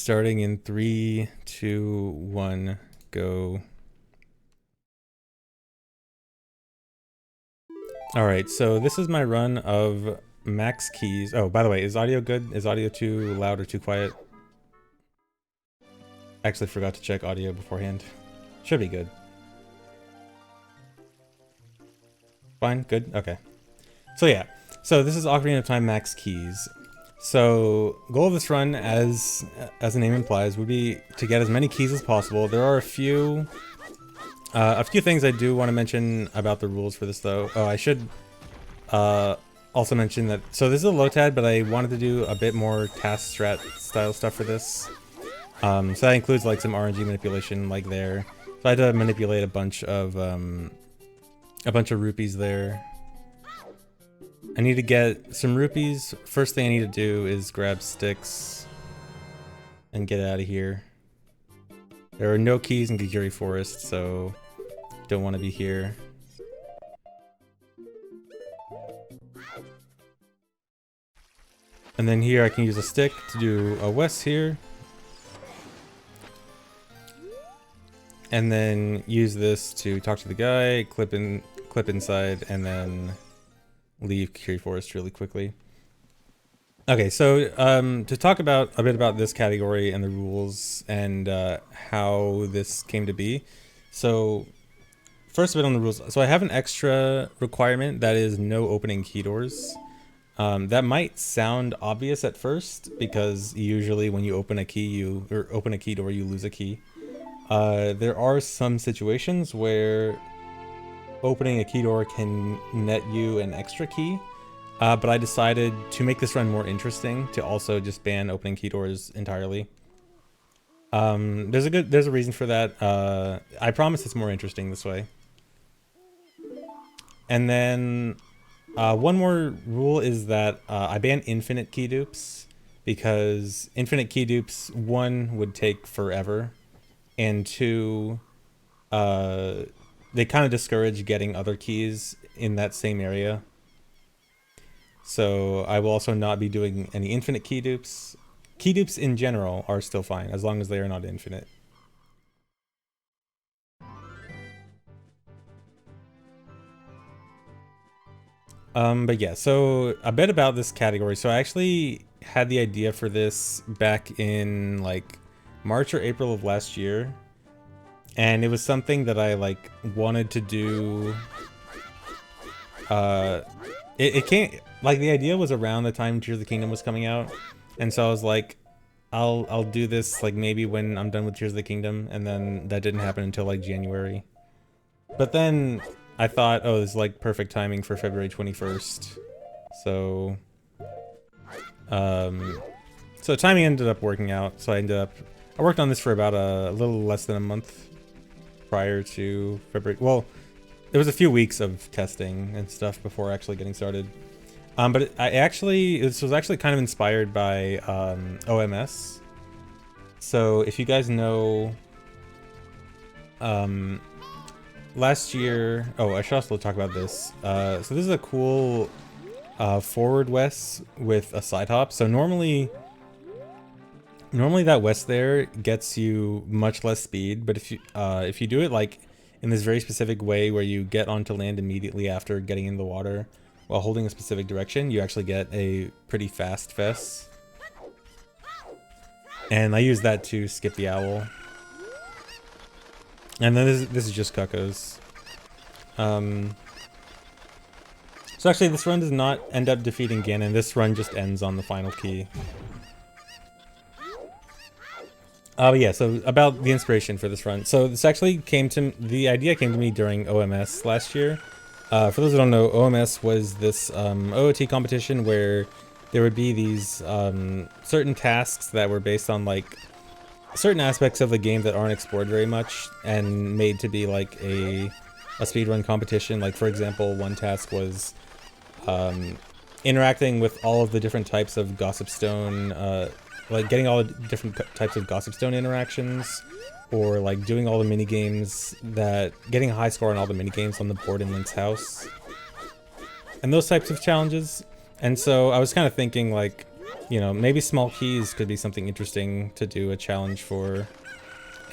starting in 3, 2, 1, go. Alright, so this is my run of max keys. Oh, by the way, is audio good? Is audio too loud or too quiet? Actually forgot to check audio beforehand. Should be good. Fine, good, okay. So yeah, so this is Ocarina of Time max keys. So goal of this run, as the name implies, would be to get as many keys as possible. There are a few things I do want to mention about the rules for this though. Oh, I should also mention that, so this is a LOTAD, but I wanted to do a bit more task strat style stuff for this. So that includes like some RNG manipulation like there. So I had to manipulate a bunch of rupees there. I need to get some rupees. First thing I need to do is grab sticks and get out of here. There are no keys in Gigiri Forest, so don't want to be here. And then here I can use a stick to do a west here. And then use this to talk to the guy, clip inside, and then leave Gigiri Forest really quickly. Okay, so to talk about a bit about this category and the rules and how this came to be. So first a bit on the rules. So I have an extra requirement that is no opening key doors. That might sound obvious at first because usually when you open a key open a key door, you lose a key. There are some situations where opening a key door can net you an extra key, but I decided to make this run more interesting to also just ban opening key doors entirely. There's a reason for that. I promise it's more interesting this way. And then one more rule is that I ban infinite key dupes because infinite key dupes, one, would take forever, and two, they kind of discourage getting other keys in that same area. So I will also not be doing any infinite key dupes. Key dupes in general are still fine as long as they are not infinite. But yeah, so a bit about this category. So I actually had the idea for this back in like March or April of last year. And it was something that I like wanted to do. It came, like, the idea was around the time Tears of the Kingdom was coming out. And so I was like, I'll do this like maybe when I'm done with Tears of the Kingdom, and then that didn't happen until like January. But then I thought, oh, this is like perfect timing for February 21st. So so timing ended up working out. So I worked on this for about a little less than a month prior to February. Well, there was a few weeks of testing and stuff before actually getting started. But this was actually kind of inspired by OMS. So if you guys know, last year, oh, I should also talk about this. So this is a cool forward west with a side hop. So normally that west there gets you much less speed, but if you do it like in this very specific way where you get onto land immediately after getting in the water while holding a specific direction, you actually get a pretty fast fest. And I use that to skip the owl. And then this is just Cuckoos. So actually this run does not end up defeating Ganon. This run just ends on the final key. Yeah, so about the inspiration for this run. So this actually the idea came to me during OMS last year. For those who don't know, OMS was this OOT competition where there would be these certain tasks that were based on like certain aspects of the game that aren't explored very much and made to be like a speedrun competition. Like, for example, one task was interacting with all of the different types of Gossip Stone, like getting all the different types of Gossip Stone interactions, or like doing all the mini games getting a high score on all the mini games on the board in Link's house, and those types of challenges. And so I was kind of thinking like, you know, maybe small keys could be something interesting to do a challenge for.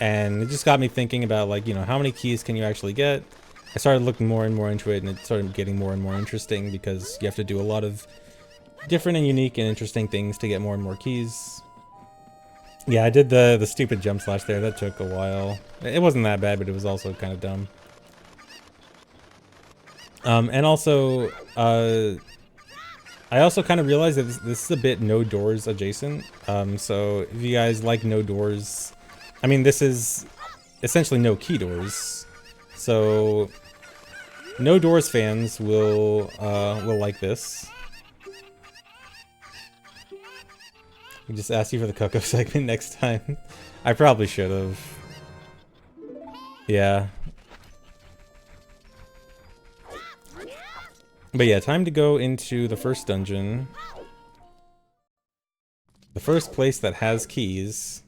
And it just got me thinking about, like, you know, how many keys can you actually get? I started looking more and more into it, and it started getting more and more interesting because you have to do a lot of different and unique and interesting things to get more and more keys. Yeah, I did the stupid jump slash there. That took a while. It wasn't that bad, but it was also kind of dumb. And also, I also kind of realized that this is a bit no doors adjacent. So if you guys like no doors, I mean, this is essentially no key doors. So no doors fans will like this. We just asked you for the Coco segment next time. I probably should have. Yeah. But yeah, time to go into the first dungeon. The first place that has keys.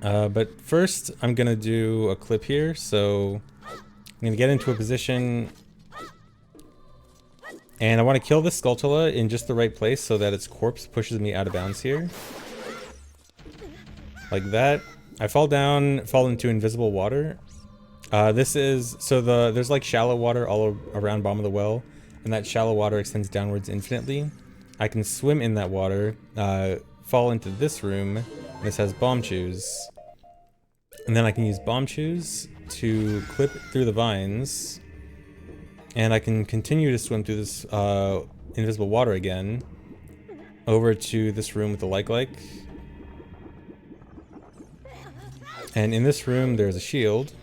But first, I'm gonna do a clip here. So I'm gonna get into a position, and I want to kill this Skulltula in just the right place so that its corpse pushes me out of bounds here. Like that. I fall down, fall into invisible water. This is, so there's like shallow water all around bottom of the well, and that shallow water extends downwards infinitely. I can swim in that water, fall into this room, and this has bomb chews. And then I can use bomb chews to clip through the vines, and I can continue to swim through this invisible water again, over to this room with the like. And in this room there's a shield.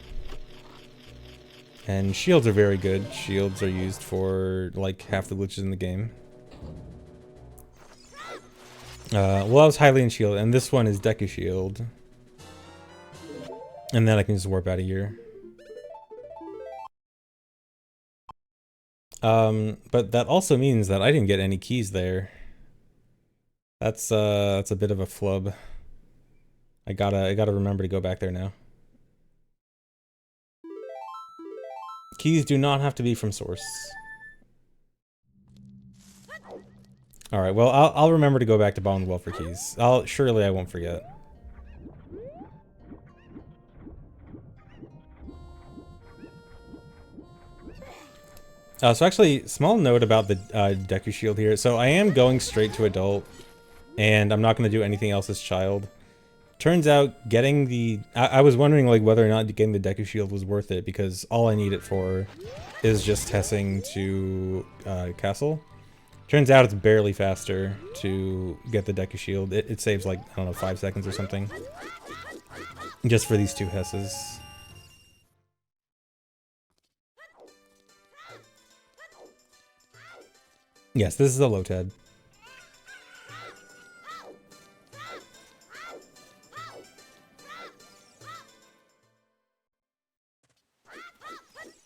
And shields are very good. Shields are used for like half the glitches in the game. Well, I was highly in shield, and this one is Deku Shield. And then I can just warp out of here. But that also means that I didn't get any keys there. That's a bit of a flub. I gotta remember to go back there now. Keys do not have to be from source. All right, well, I'll remember to go back to bottom of the well for keys. Surely I won't forget. So actually, small note about the Deku Shield here. So I am going straight to adult, and I'm not going to do anything else as child. Turns out getting the... I was wondering like whether or not getting the Deku Shield was worth it, because all I need it for is just Tessing to Castle. Turns out it's barely faster to get the Deku Shield. It saves like, I don't know, 5 seconds or something. Just for these two Hesses. Yes, this is a LOTAD.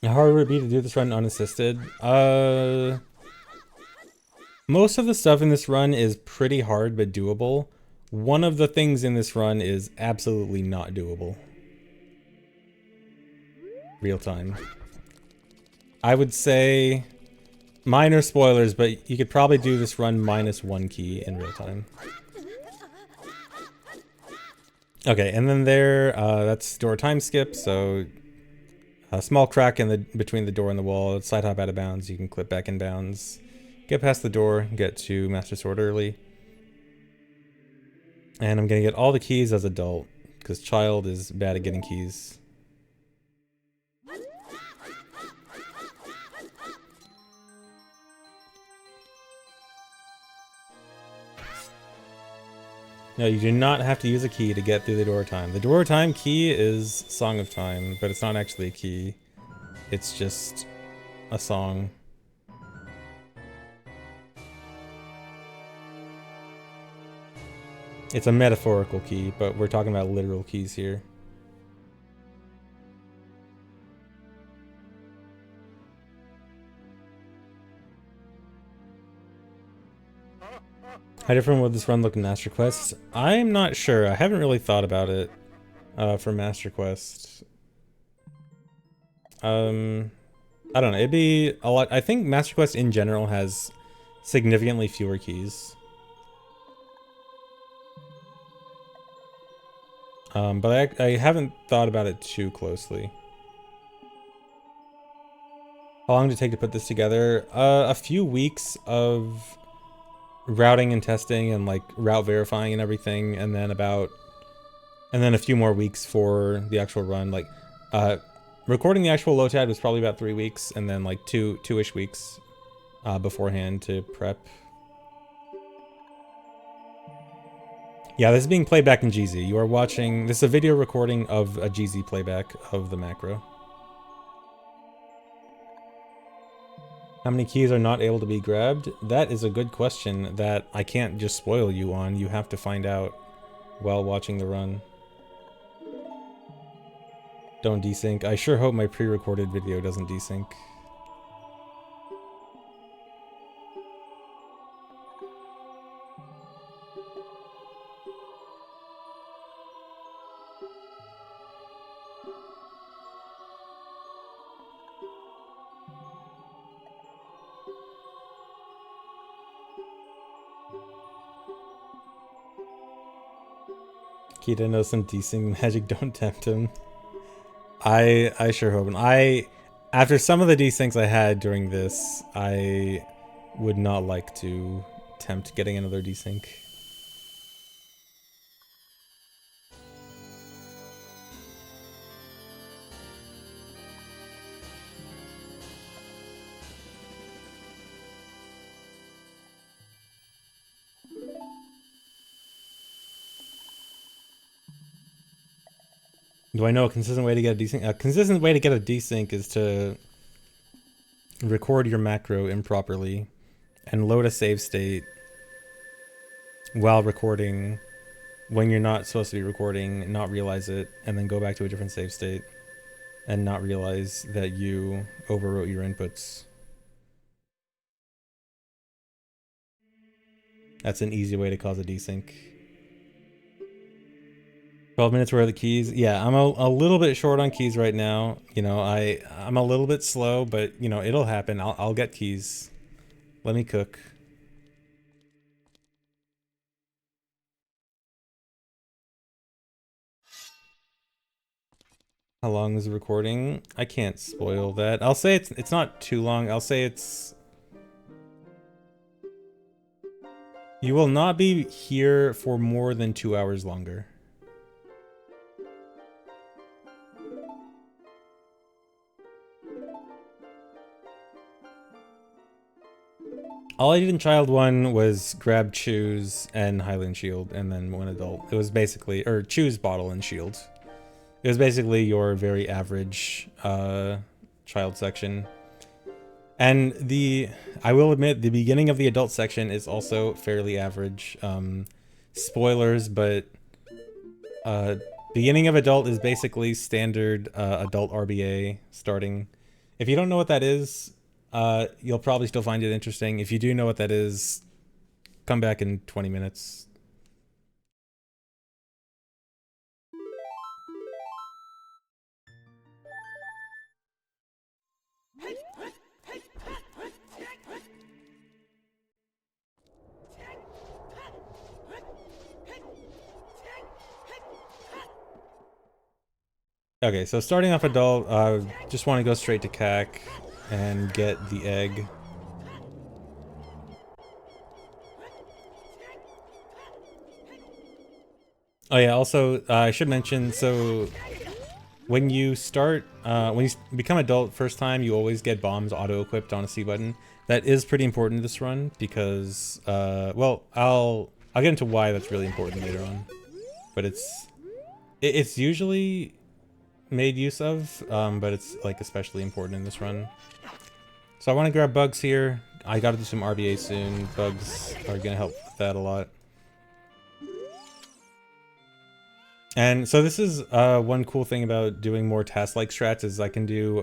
How hard would it be to do this run unassisted? Most of the stuff in this run is pretty hard but doable. One of the things in this run is absolutely not doable. Real time. I would say... minor spoilers, but you could probably do this run -1 key in real time. Okay, and then there, that's door time skip, so... a small crack in between the door and the wall, side hop out of bounds, you can clip back in bounds. Get past the door, get to Master Sword early. And I'm gonna get all the keys as adult, because child is bad at getting keys. No, you do not have to use a key to get through the door time. The door time key is Song of Time, but it's not actually a key. It's just a song. It's a metaphorical key, but we're talking about literal keys here. How different would this run look in Master Quest? I'm not sure. I haven't really thought about it for Master Quest. I don't know. It'd be a lot. I think Master Quest in general has significantly fewer keys. But I haven't thought about it too closely. How long did it take to put this together? A few weeks of routing and testing and like route verifying and everything, and then a few more weeks for the actual run. Like, recording the actual LOTAD was probably about 3 weeks, and then like two-ish weeks beforehand to prep. Yeah, this is being played back in GZ. You are watching, this is a video recording of a GZ playback of the macro. How many keys are not able to be grabbed? That is a good question that I can't just spoil you on. You have to find out while watching the run. Don't desync. I sure hope my pre-recorded video doesn't desync. Kita knows some desync magic, don't tempt him. I sure hope. And after some of the desyncs I had during this, I would not like to tempt getting another desync. Do I know a consistent way to get a desync? A consistent way to get a desync is to record your macro improperly and load a save state while recording when you're not supposed to be recording, not realize it, and then go back to a different save state and not realize that you overwrote your inputs. That's an easy way to cause a desync. 12 minutes worth of keys. Yeah, I'm a little bit short on keys right now. You know, I'm a little bit slow, but you know, it'll happen. I'll get keys. Let me cook. How long is the recording? I can't spoil that. I'll say it's not too long. I'll say it's... You will not be here for more than 2 hours longer. All I did in Child 1 was grab Choose and Highland Shield, and then one adult. It was basically, or Choose, Bottle, and Shield. It was basically your very average child section. And I will admit, the beginning of the adult section is also fairly average. Spoilers, but beginning of adult is basically standard adult RBA starting. If you don't know what that is, you'll probably still find it interesting. If you do know what that is, come back in 20 minutes. Okay, so starting off adult, just want to go straight to CAC and get the egg. Oh yeah, also, I should mention, so when you start, when you become adult first time, you always get bombs auto-equipped on a C button. That is pretty important in this run because, well, I'll get into why that's really important later on. But it's usually made use of, but it's like especially important in this run. So I want to grab bugs here. I got to do some RBA soon. Bugs are gonna help with that a lot. And so this is one cool thing about doing more task-like strats is I can do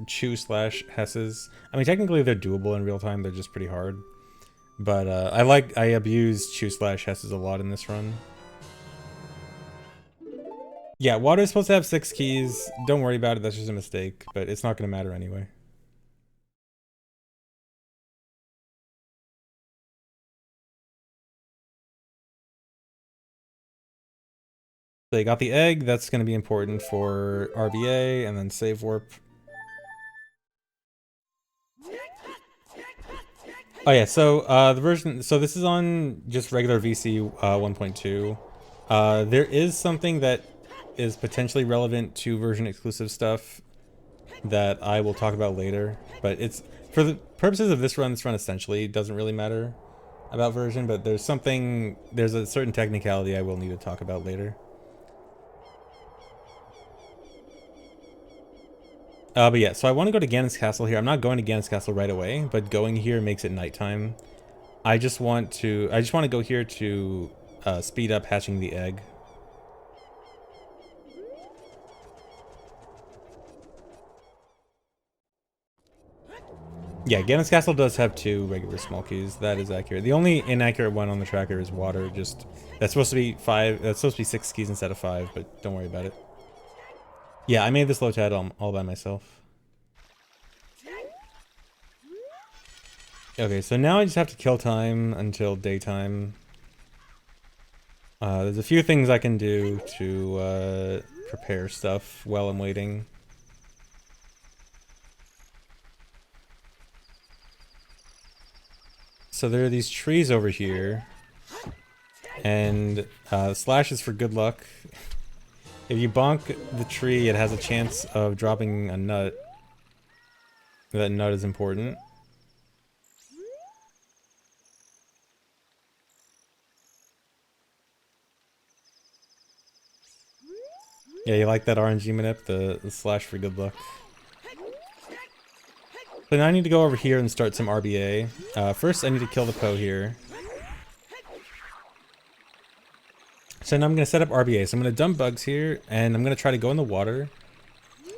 chew/hesses. I mean, technically they're doable in real time. They're just pretty hard. But I abuse chew/hesses a lot in this run. Yeah, water is supposed to have 6 keys. Don't worry about it. That's just a mistake. But it's not going to matter anyway. So you got the egg, that's going to be important for RBA, and then save warp. Oh yeah, so the version, so this is on just regular VC 1.2. There is something that is potentially relevant to version exclusive stuff that I will talk about later, but it's, for the purposes of this run essentially doesn't really matter about version, but there's a certain technicality I will need to talk about later. But yeah, so I want to go to Ganon's Castle here. I'm not going to Ganon's Castle right away, but going here makes it nighttime. I just want to go here to speed up hatching the egg. Yeah, Ganon's Castle does have 2 regular small keys. That is accurate. The only inaccurate one on the tracker is water. Just, that's supposed to be 5. That's supposed to be 6 keys instead of 5, but don't worry about it. Yeah, I made this LOTAD all by myself. Okay, so now I just have to kill time until daytime. There's a few things I can do to prepare stuff while I'm waiting. So there are these trees over here, and slash is for good luck. If you bonk the tree, it has a chance of dropping a nut. That nut is important. Yeah, you like that RNG manip, the slash for good luck. So now I need to go over here and start some RBA. First I need to kill the Poe here. So now I'm going to set up RBA. So I'm going to dump bugs here, and I'm going to try to go in the water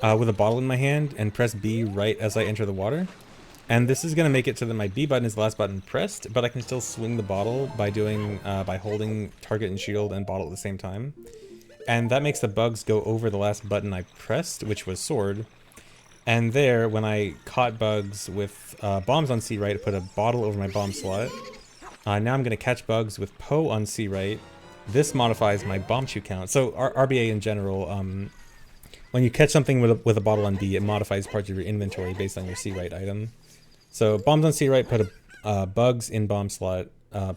with a bottle in my hand and press B right as I enter the water. And this is going to make it so that my B button is the last button pressed, but I can still swing the bottle by doing by holding target and shield and bottle at the same time. And that makes the bugs go over the last button I pressed, which was sword. And there, when I caught bugs with bombs on C right, I put a bottle over my bomb slot. Now I'm going to catch bugs with Poe on C right. This modifies my bomb chew count. So RBA in general, when you catch something with a bottle on D, it modifies parts of your inventory based on your C right item. So bombs on C right put bugs in bomb slot.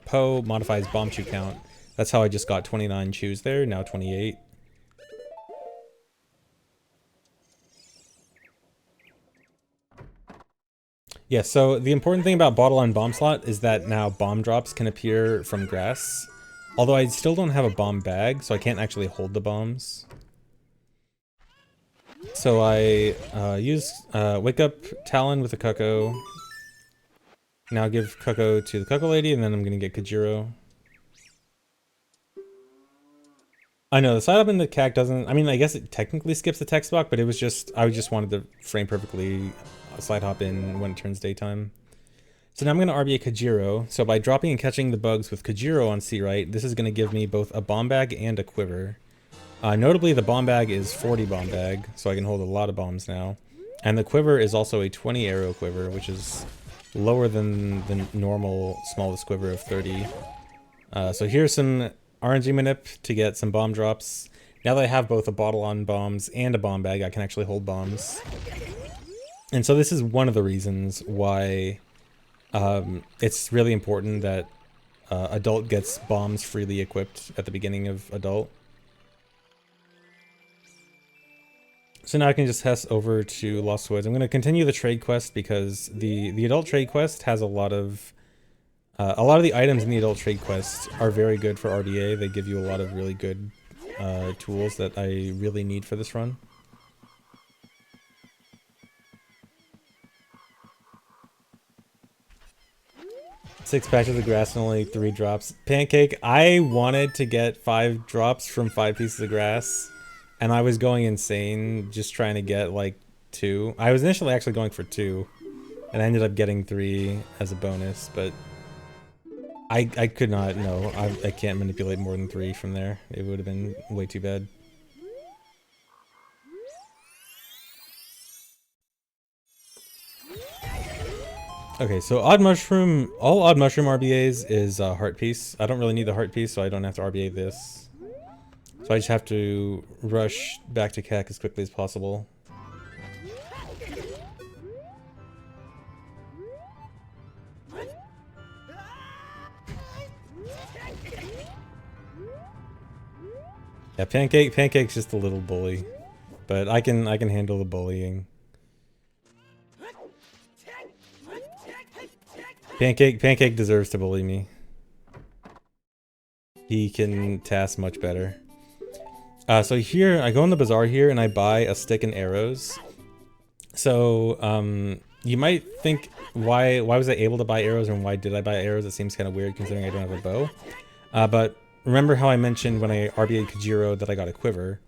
Poe modifies bomb chew count. That's how I just got 29 chews there, now 28. Yeah, so the important thing about bottle on bomb slot is that now bomb drops can appear from grass. Although I still don't have a bomb bag, so I can't actually hold the bombs. So I use Wake Up Talon with a Cuckoo. Now give Cuckoo to the Cuckoo Lady, and then I'm gonna get Kajiro. I know, the side up in the CAC doesn't, I mean, I guess it technically skips the text block, but it was just, I just wanted to frame perfectly slide hop in when it turns daytime. So now I'm going to RBA Kajiro. So by dropping and catching the bugs with Kajiro on C right, this is going to give me both a bomb bag and a quiver. Notably, the bomb bag is 40 bomb bag, so I can hold a lot of bombs now. And the quiver is also a 20 arrow quiver, which is lower than the normal smallest quiver of 30. So here's some RNG manip to get some bomb drops. Now that I have both a bottle on bombs and a bomb bag, I can actually hold bombs. And so this is one of the reasons why it's really important that Adult gets bombs freely equipped at the beginning of Adult. So now I can just head over to Lost Woods. I'm going to continue the trade quest because the Adult trade quest has a lot of the items in the Adult trade quest are very good for RDA. They give you a lot of really good tools that I really need for this run. Six patches of grass and only 3 drops. Pancake, I wanted to get 5 drops from 5 pieces of grass, and I was going insane just trying to get like 2. I was initially actually going for 2, and I ended up getting 3 as a bonus, but I could not, no, I can't manipulate more than 3 from there. It would have been way too bad. Okay, so Odd Mushroom, all Odd Mushroom RBAs is Heart Piece. I don't really need the Heart Piece, so I don't have to RBA this. So I just have to rush back to Keck as quickly as possible. Yeah, Pancake's just a little bully, but I can handle the bullying. Pancake deserves to bully me. He can task much better. So here, I go in the bazaar here and I buy a stick and arrows. So, you might think, why was I able to buy arrows and why did I buy arrows? It seems kind of weird considering I don't have a bow. But remember how I mentioned when I RBA'd Kajiro that I got a quiver?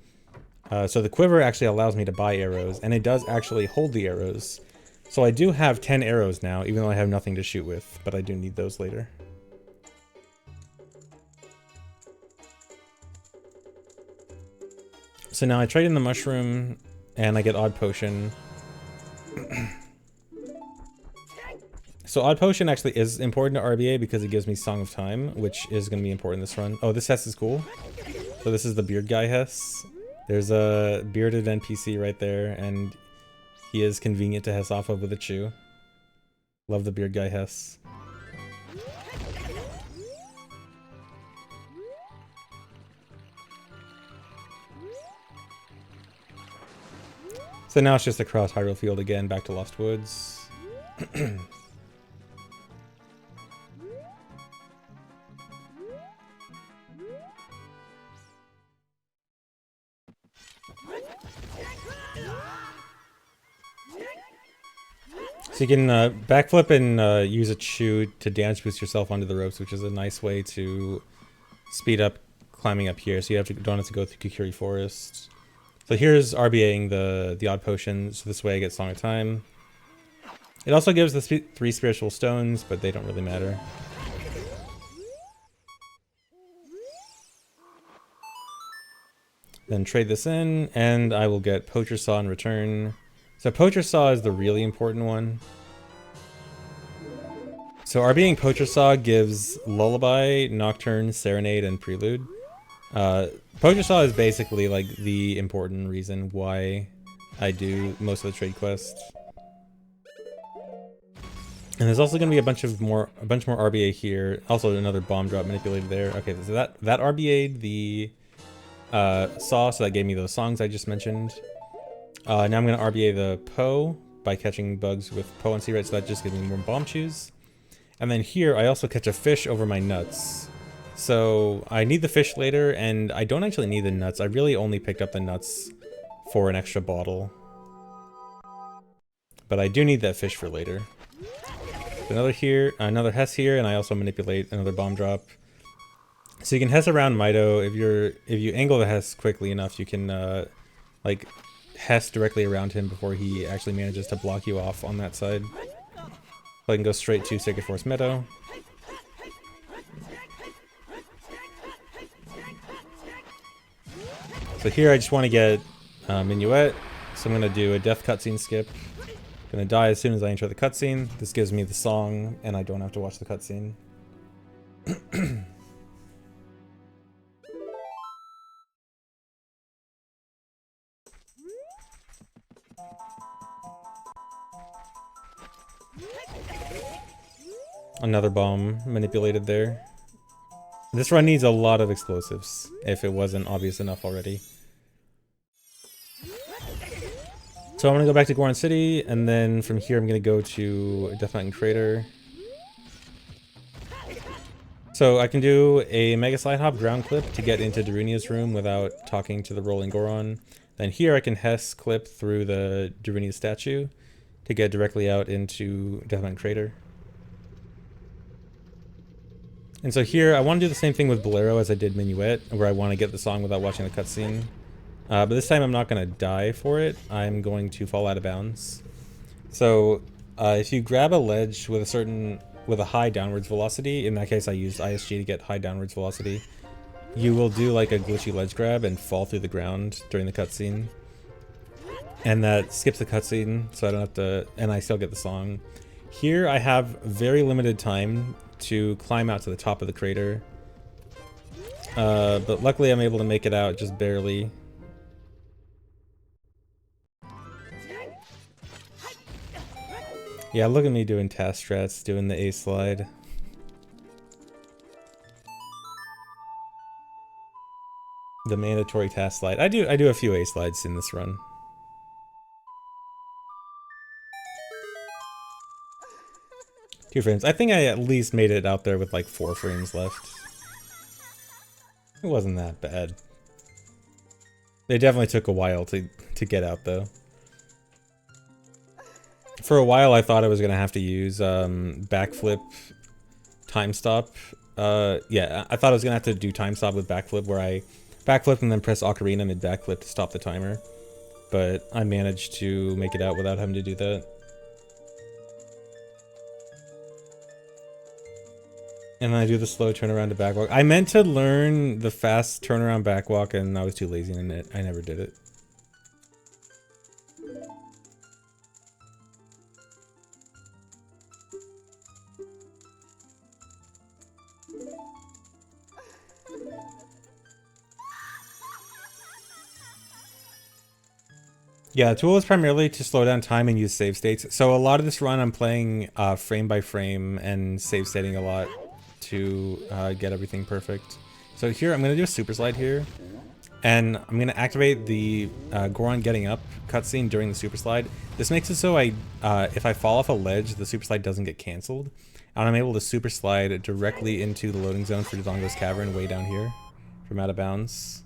So the quiver actually allows me to buy arrows, and it does actually hold the arrows. So I do have 10 arrows now, even though I have nothing to shoot with, but I do need those later. So now I trade in the mushroom, and I get Odd Potion. So Odd Potion actually is important to RBA because it gives me Song of Time, which is going to be important this run. Oh, this Hess is cool. So this is the beard guy Hess. There's a bearded NPC right there, and he is convenient to Hess off of with a chew. Love the beard guy Hess. So now it's just across Hyrule Field again, back to Lost Woods. So you can backflip and use a chew to damage boost yourself onto the ropes, which is a nice way to speed up climbing up here. So you don't have to go through Kukuri Forest. So here's RBAing the Odd Potion, so this way I get Song of Time. It also gives the 3 Spiritual Stones, but they don't really matter. Then trade this in, and I will get Poacher Saw in return. So Poacher Saw is the really important one. So RBing Poacher Saw gives Lullaby, Nocturne, Serenade, and Prelude. Poacher Saw is basically like the important reason why I do most of the trade quests. And there's also going to be a bunch more RBA here. Also another bomb drop manipulated there. Okay, so that RBA'd the Saw, so that gave me those songs I just mentioned. Now I'm going to RBA the Poe by catching bugs with Poe and Sea Rat, so that just gives me more bomb chews. And then here I also catch a fish over my nuts. So I need the fish later, and I don't actually need the nuts. I really only picked up the nuts for an extra bottle. But I do need that fish for later. Another Hess here, and I also manipulate another bomb drop. So you can Hess around Mido. If you angle the Hess quickly enough, you can like Hess directly around him before he actually manages to block you off on that side. So I can go straight to Sacred Forest Meadow. So here I just want to get Minuet, so I'm going to do a death cutscene skip. Gonna die as soon as I enter the cutscene. This gives me the song, and I don't have to watch the cutscene. Another bomb manipulated there. This run needs a lot of explosives, if it wasn't obvious enough already. So I'm going to go back to Goron City, and then from here I'm going to go to Death Mountain Crater. So I can do a Mega Slide Hop ground clip to get into Darunia's room without talking to the Rolling Goron. Then here I can Hess clip through the Darunia statue to get directly out into Death Mountain Crater. And so here I want to do the same thing with Bolero as I did Minuet, where I want to get the song without watching the cutscene. But this time I'm not going to die for it. I'm going to fall out of bounds. So if you grab a ledge with a high downwards velocity, in that case I used ISG to get high downwards velocity, you will do like a glitchy ledge grab and fall through the ground during the cutscene. And that skips the cutscene, so I don't have to, and I still get the song. Here I have very limited time to climb out to the top of the crater. But luckily I'm able to make it out just barely. Yeah, look at me doing task strats, doing the A slide. The mandatory task slide. I do a few A slides in this run. 2 frames. I think I at least made it out there with like 4 frames left. It wasn't that bad. It definitely took a while to get out though. For a while I thought I was gonna have to use backflip time stop. Yeah, I thought I was gonna have to do time stop with backflip where I backflip and then press Ocarina mid backflip to stop the timer. But I managed to make it out without having to do that. And then I do the slow turnaround to backwalk. I meant to learn the fast turnaround backwalk and I was too lazy and I never did it. Yeah, the tool is primarily to slow down time and use save states. So a lot of this run I'm playing frame by frame and save stating a lot to get everything perfect. So here I'm going to do a super slide here. And I'm going to activate the Goron getting up cutscene during the super slide. This makes it so if I fall off a ledge, the super slide doesn't get cancelled. And I'm able to super slide directly into the loading zone for Dodongo's Cavern way down here from out of bounds.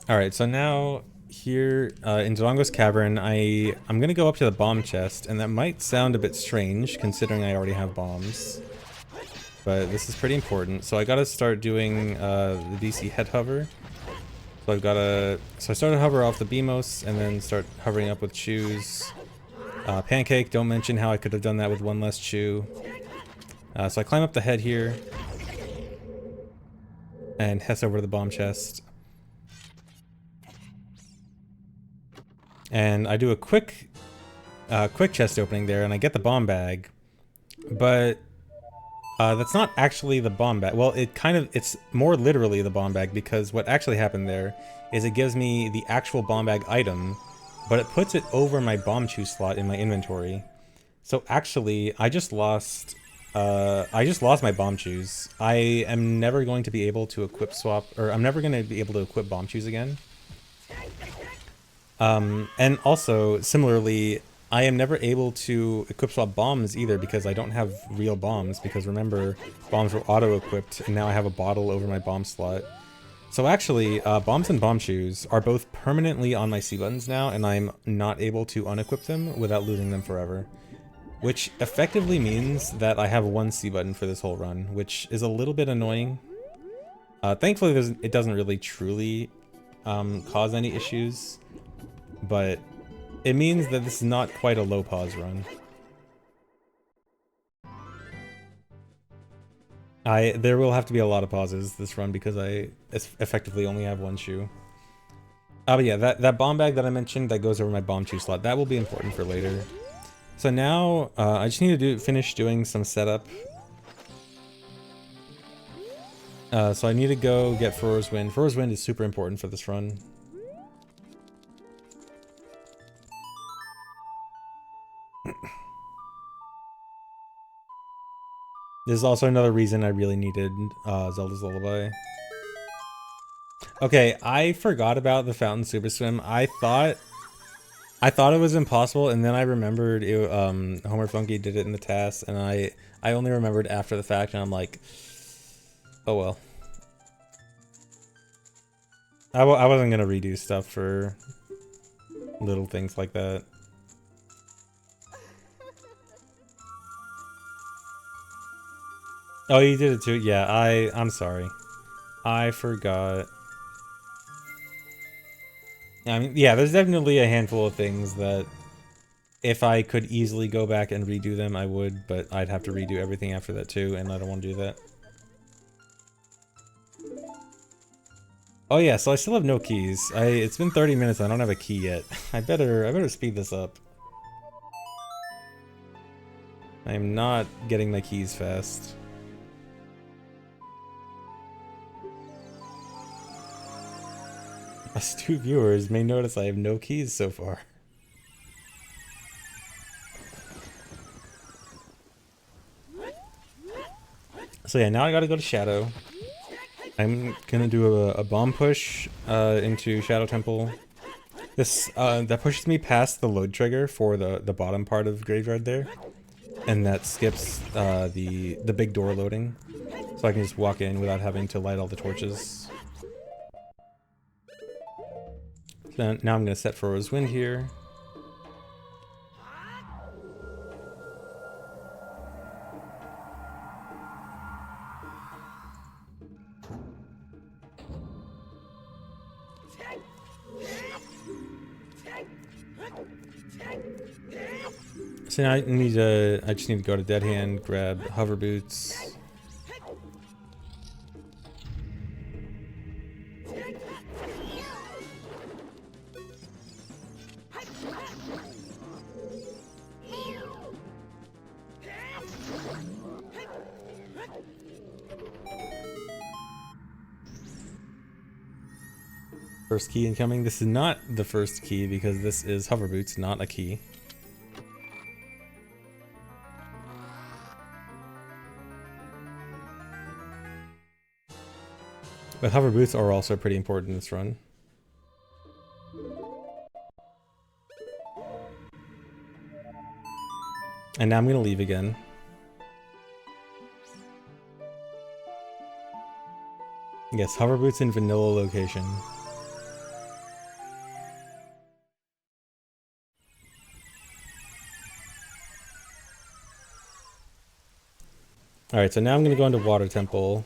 Alright, so now here in Dodongo's Cavern, I'm going to go up to the bomb chest, and that might sound a bit strange considering I already have bombs. But this is pretty important. So I got to start doing the DC head hover. So I started hover off the Beamos and then start hovering up with Chews. Pancake, don't mention how I could have done that with one less Chew. So I climb up the head here and Hess over to the bomb chest. And I do a quick chest opening there, and I get the bomb bag, but that's not actually the bomb bag. Well, it's more literally the bomb bag, because what actually happened there is it gives me the actual bomb bag item, but it puts it over my bomb chew slot in my inventory. So actually, I just lost my bomb chews. I am never going to be able to equip swap, or I'm never going to be able to equip bomb chews again. And also, similarly, I am never able to equip swap bombs either because I don't have real bombs, because remember, bombs were auto-equipped, and now I have a bottle over my bomb slot. So actually, bombs and bomb chews are both permanently on my C buttons now, and I'm not able to unequip them without losing them forever. Which effectively means that I have one C button for this whole run, which is a little bit annoying. Thankfully, it doesn't really truly cause any issues. But it means that this is not quite a low pause run. There will have to be a lot of pauses this run because I effectively only have one shoe. But yeah, that bomb bag that I mentioned that goes over my bomb chew slot, that will be important for later. So now I just need to finish doing some setup. So I need to go get Furor's Wind. Furor's Wind is super important for this run. This is also another reason I really needed Zelda's Lullaby. Okay, I forgot about the Fountain Super Swim. I thought it was impossible, and then I remembered it, Homer Funky did it in the task, and I only remembered after the fact, and I'm like, oh well. I wasn't gonna redo stuff for little things like that. Oh, you did it too? Yeah, I'm sorry. I forgot. I mean, yeah, there's definitely a handful of things that if I could easily go back and redo them, I would, but I'd have to redo everything after that too, and I don't want to do that. Oh yeah, so I still have no keys. It's been 30 minutes, I don't have a key yet. I better speed this up. I am not getting my keys fast. Astute viewers may notice I have no keys so far. So yeah, now I gotta go to Shadow. I'm gonna do a bomb push into Shadow Temple. This that pushes me past the load trigger for the bottom part of Graveyard there, and that skips the big door loading, so I can just walk in without having to light all the torches. So now I'm gonna set for Rose Wind here. So now I just need to go to Dead Hand, grab Hover Boots. First key incoming. This is not the first key because this is Hover Boots, not a key. But Hover Boots are also pretty important in this run. And now I'm going to leave again. Yes, Hover Boots in vanilla location. Alright, so now I'm going to go into Water Temple.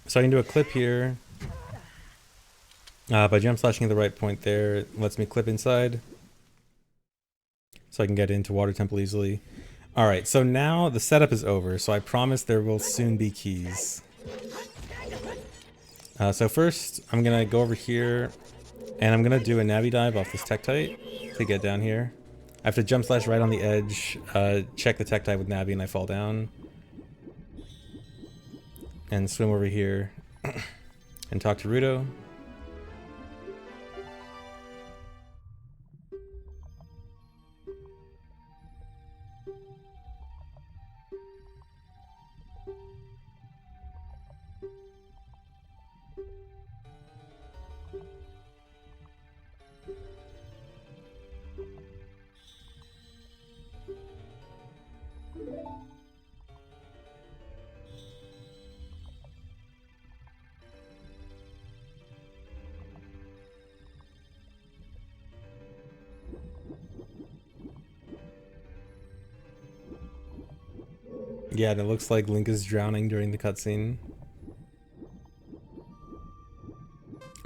So I can do a clip here. By jump slashing at the right point there, it lets me clip inside. So I can get into Water Temple easily. Alright, so now the setup is over, so I promise there will soon be keys. So first, I'm going to go over here, and I'm going to do a Navi dive off this Tektite to get down here. I have to jump slash right on the edge, check the Tektite with Navi, and I fall down. And swim over here and talk to Ruto. Yeah, and it looks like Link is drowning during the cutscene.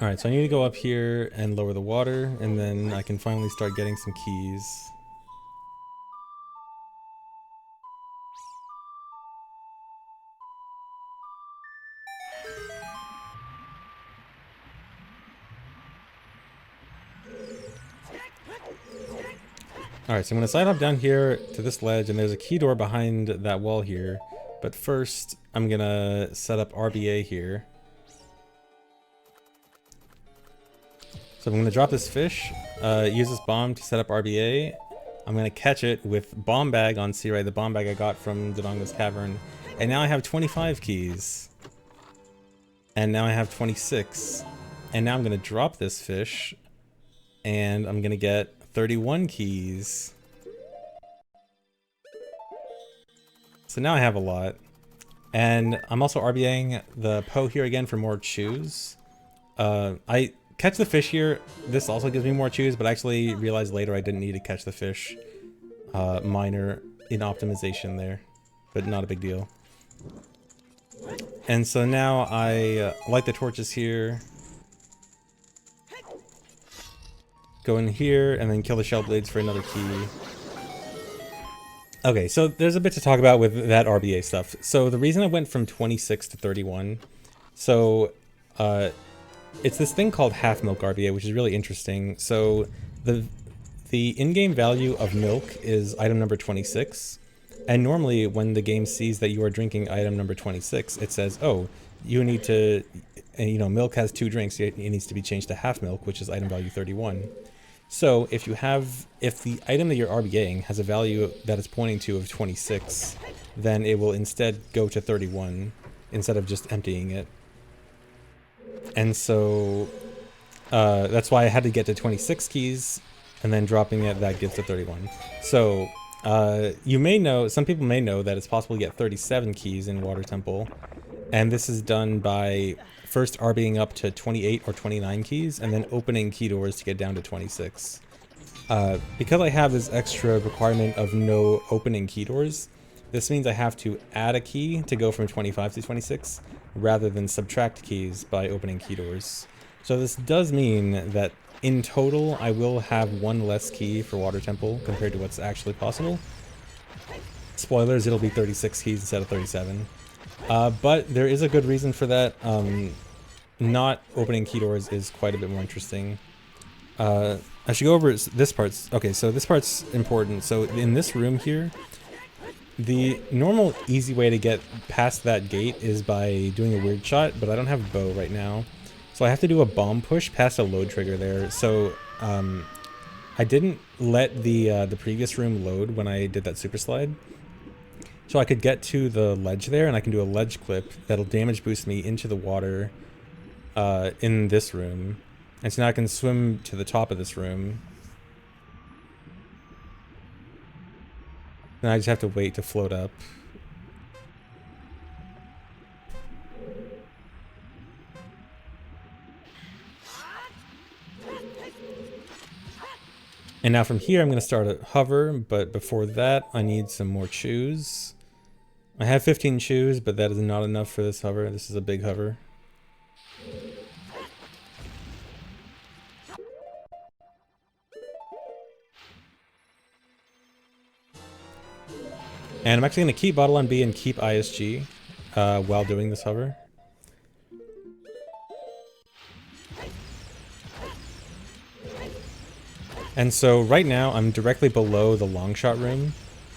Alright, so I need to go up here and lower the water, and then I can finally start getting some keys. Alright, so I'm going to side hop down here to this ledge, and there's a key door behind that wall here. But first, I'm going to set up RBA here. So I'm going to drop this fish, use this bomb to set up RBA. I'm going to catch it with Bomb Bag on Sea Ray, the bomb bag I got from Dodongo's Cavern. And now I have 25 keys. And now I have 26. And now I'm going to drop this fish, and I'm going to get 31 keys. So now I have a lot. And I'm also RBAing the Poe here again for more chews. I catch the fish here. This also gives me more chews, but I actually realized later I didn't need to catch the fish. Minor in optimization there, but not a big deal. And so now I light the torches here. Go in here and then kill the shell blades for another key. Okay, so there's a bit to talk about with that RBA stuff. So the reason I went from 26 to 31, so it's this thing called half milk RBA, which is really interesting. So the the in-game value of milk is item number 26. And normally when the game sees that you are drinking item number 26, it says, oh, you need to, you know, milk has 2 drinks, it needs to be changed to half milk, which is item value 31. So if the item that you're RBAing has a value that it's pointing to of 26, then it will instead go to 31 instead of just emptying it. And so that's why I had to get to 26 keys, and then dropping it, that gets to 31. So you may know, some people may know that it's possible to get 37 keys in Water Temple, and this is done by first RBing up to 28 or 29 keys, and then opening key doors to get down to 26. Because I have this extra requirement of no opening key doors, this means I have to add a key to go from 25 to 26, rather than subtract keys by opening key doors. So this does mean that in total, I will have 1 less key for Water Temple compared to what's actually possible. Spoilers, it'll be 36 keys instead of 37. But there is a good reason for that. Not opening key doors is quite a bit more interesting. I should go over this part. Okay, so this part's important. So in this room here, the normal easy way to get past that gate is by doing a weird shot, but I don't have a bow right now. So I have to do a bomb push past a load trigger there. So I didn't let the previous room load when I did that super slide. So I could get to the ledge there, and I can do a ledge clip that'll damage boost me into the water in this room. And so now I can swim to the top of this room. Then I just have to wait to float up. And now from here I'm going to start at hover, but before that I need some more chews. I have 15 chews, but that is not enough for this hover. This is a big hover. And I'm actually going to keep Bottle on B and keep ISG while doing this hover. And so right now I'm directly below the long shot room.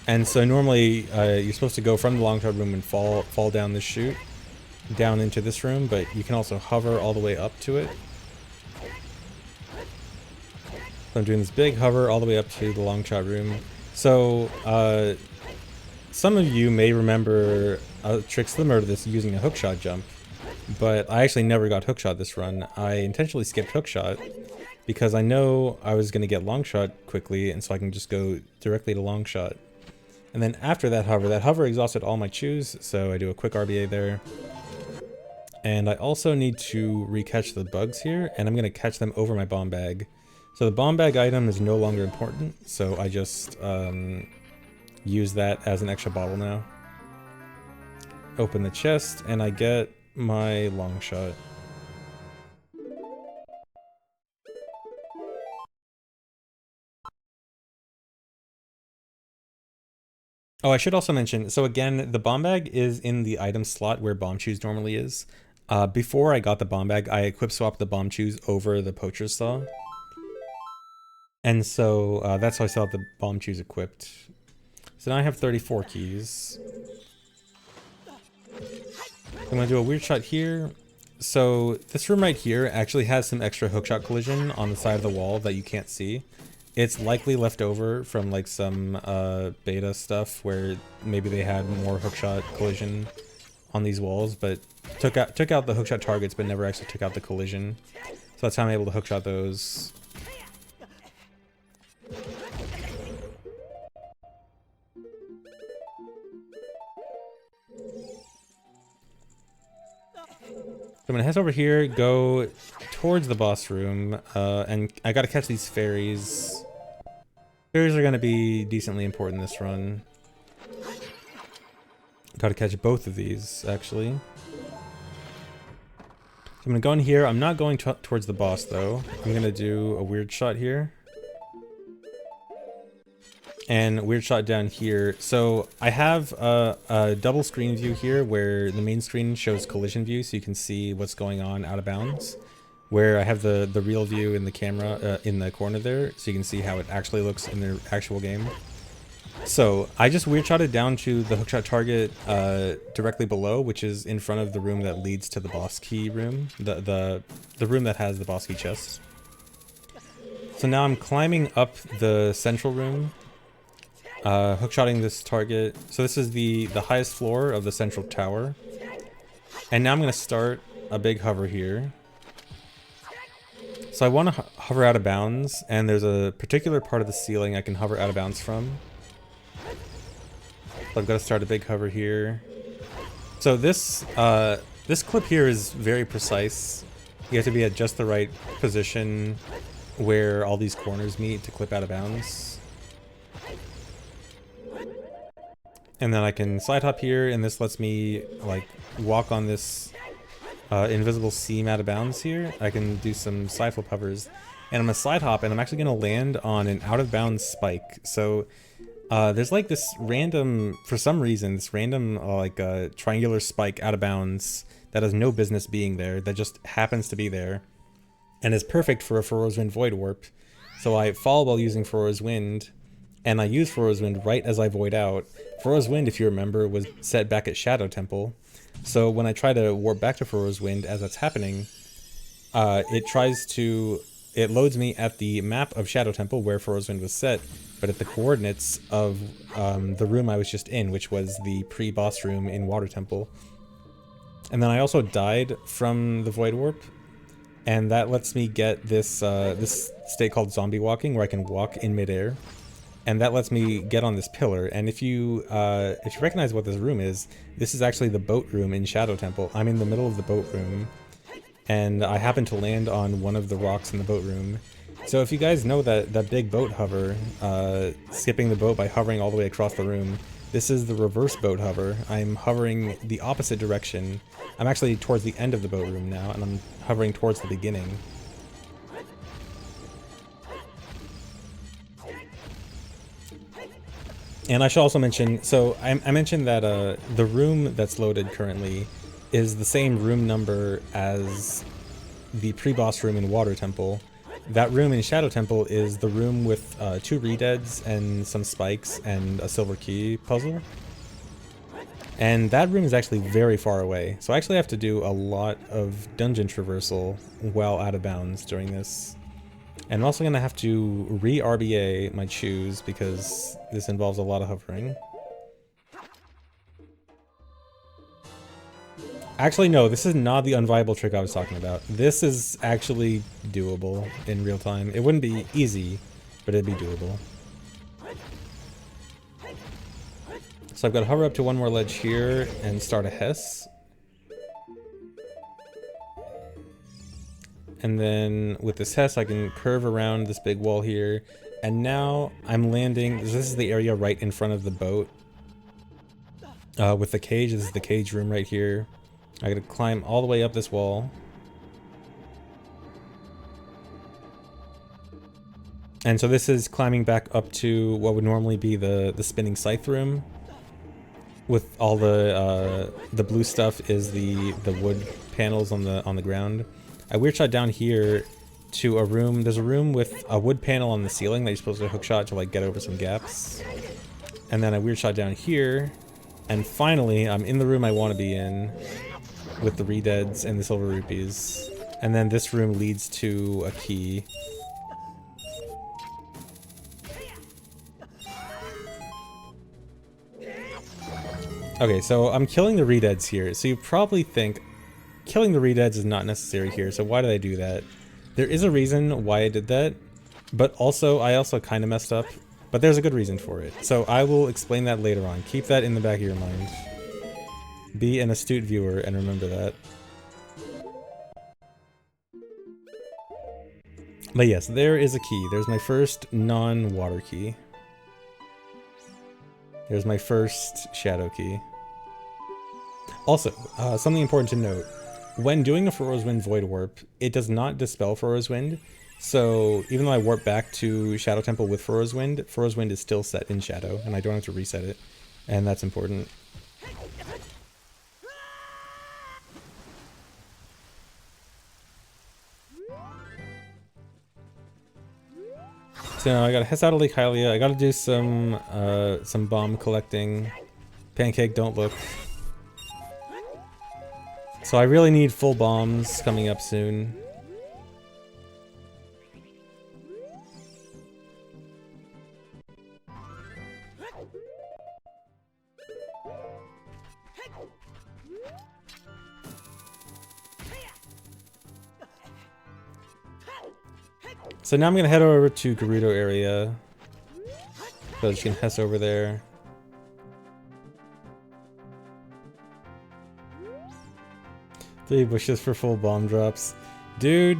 And so normally you're supposed to go from the long shot room and fall down this chute down into this room, but you can also hover all the way up to it. So I'm doing this big hover all the way up to the long shot room. So some of you may remember Tricks of the Murder this using a hookshot jump, but I actually never got hookshot this run. I intentionally skipped hookshot because I know I was going to get long shot quickly, and so I can just go directly to long shot. And then after that hover exhausted all my chews, so I do a quick RBA there. And I also need to recatch the bugs here, and I'm going to catch them over my bomb bag. So the bomb bag item is no longer important, so I just use that as an extra bottle now. Open the chest, and I get my long shot. Oh, I should also mention, so again, the bomb bag is in the item slot where bomb chews normally is. Before I got the bomb bag, I equip swapped the bomb chews over the poacher's saw. And so that's how I still have the bomb chews equipped. So now I have 34 keys. I'm gonna do a weird shot here. So this room right here actually has some extra hookshot collision on the side of the wall that you can't see. It's likely left over from like some beta stuff where maybe they had more hookshot collision on these walls, but took out the hookshot targets, but never actually took out the collision. So that's how I'm able to hookshot those. So I'm gonna head over here, go towards the boss room, and I gotta catch these fairies. Fairies are gonna be decently important this run. Gotta catch both of these, actually. So I'm gonna go in here. I'm not going towards the boss, though. I'm gonna do a weird shot here. And a weird shot down here. So I have a double screen view here where the main screen shows collision view so you can see what's going on out of bounds. where I have the real view in the camera in the corner there, so you can see how it actually looks in the actual game. So I just weird shotted down to the hookshot target directly below, which is in front of the room that leads to the boss key room, the room that has the boss key chest. So now I'm climbing up the central room, hookshotting this target. So this is the highest floor of the central tower. And now I'm going to start a big hover here. So I want to hover out of bounds, and there's a particular part of the ceiling I can hover out of bounds from. So I've got to start a big hover here. So this clip here is very precise. You have to be at just the right position where all these corners meet to clip out of bounds. And then I can side hop here, and this lets me like walk on this invisible seam out of bounds here. I can do some side flip hovers, and I'm gonna slide hop, and I'm actually gonna land on an out of bounds spike. So there's like this random, for some reason, this random like triangular spike out of bounds that has no business being there, that just happens to be there, and is perfect for a Furor's Wind Void Warp. So I fall while using Furor's Wind, and I use Furor's Wind right as I void out. Furor's Wind, if you remember, was set back at Shadow Temple. So when I try to warp back to Furor's Wind as that's happening, it loads me at the map of Shadow Temple where Furor's Wind was set, but at the coordinates of the room I was just in, which was the pre-boss room in Water Temple. And then I also died from the Void Warp, and that lets me get this this state called zombie walking, where I can walk in midair. And that lets me get on this pillar. And if you recognize what this room is, this is actually the boat room in Shadow Temple. I'm in the middle of the boat room, and I happen to land on one of the rocks in the boat room. So if you guys know that big boat hover, skipping the boat by hovering all the way across the room, this is the reverse boat hover. I'm hovering the opposite direction. I'm actually towards the end of the boat room now, and I'm hovering towards the beginning. And I should also mention, so I mentioned that the room that's loaded currently is the same room number as the pre-boss room in Water Temple. That room in Shadow Temple is the room with 2 redeads and some spikes and a silver key puzzle. And that room is actually very far away, so I actually have to do a lot of dungeon traversal while out of bounds during this. And I'm also going to have to re-RBA my choose because this involves a lot of hovering. Actually, no, this is not the unviable trick I was talking about. This is actually doable in real time. It wouldn't be easy, but it'd be doable. So I've got to hover up to one more ledge here and start a Hess. And then with this Hess, I can curve around this big wall here. And now I'm landing, this is the area right in front of the boat. With the cage, this is the cage room right here. I gotta climb all the way up this wall. And so this is climbing back up to what would normally be the spinning scythe room. With all the blue stuff is the wood panels on the ground. I weird shot down here to a room. There's a room with a wood panel on the ceiling that you're supposed to hook shot to like get over some gaps. And then I weird shot down here. And finally, I'm in the room I want to be in with the redeads and the silver rupees. And then this room leads to a key. Okay, so I'm killing the redeads here. So you probably think killing the redeads is not necessary here, so why did I do that? There is a reason why I did that, but also I also kind of messed up, but there's a good reason for it. So I will explain that later on. Keep that in the back of your mind. Be an astute viewer and remember that. But yes, there is a key. There's my first non-water key. There's my first shadow key. Also, something important to note. When doing a Furor's Wind Void Warp, it does not dispel Furor's Wind. So even though I warp back to Shadow Temple with Furor's Wind is still set in Shadow, and I don't have to reset it. And that's important. So now I gotta head out of Lake Hylia. I gotta do some bomb collecting. Pancake, don't look. So I really need full bombs coming up soon. So now I'm gonna head over to Gerudo area. So I just can Hess over there. 3 bushes for full bomb drops. Dude,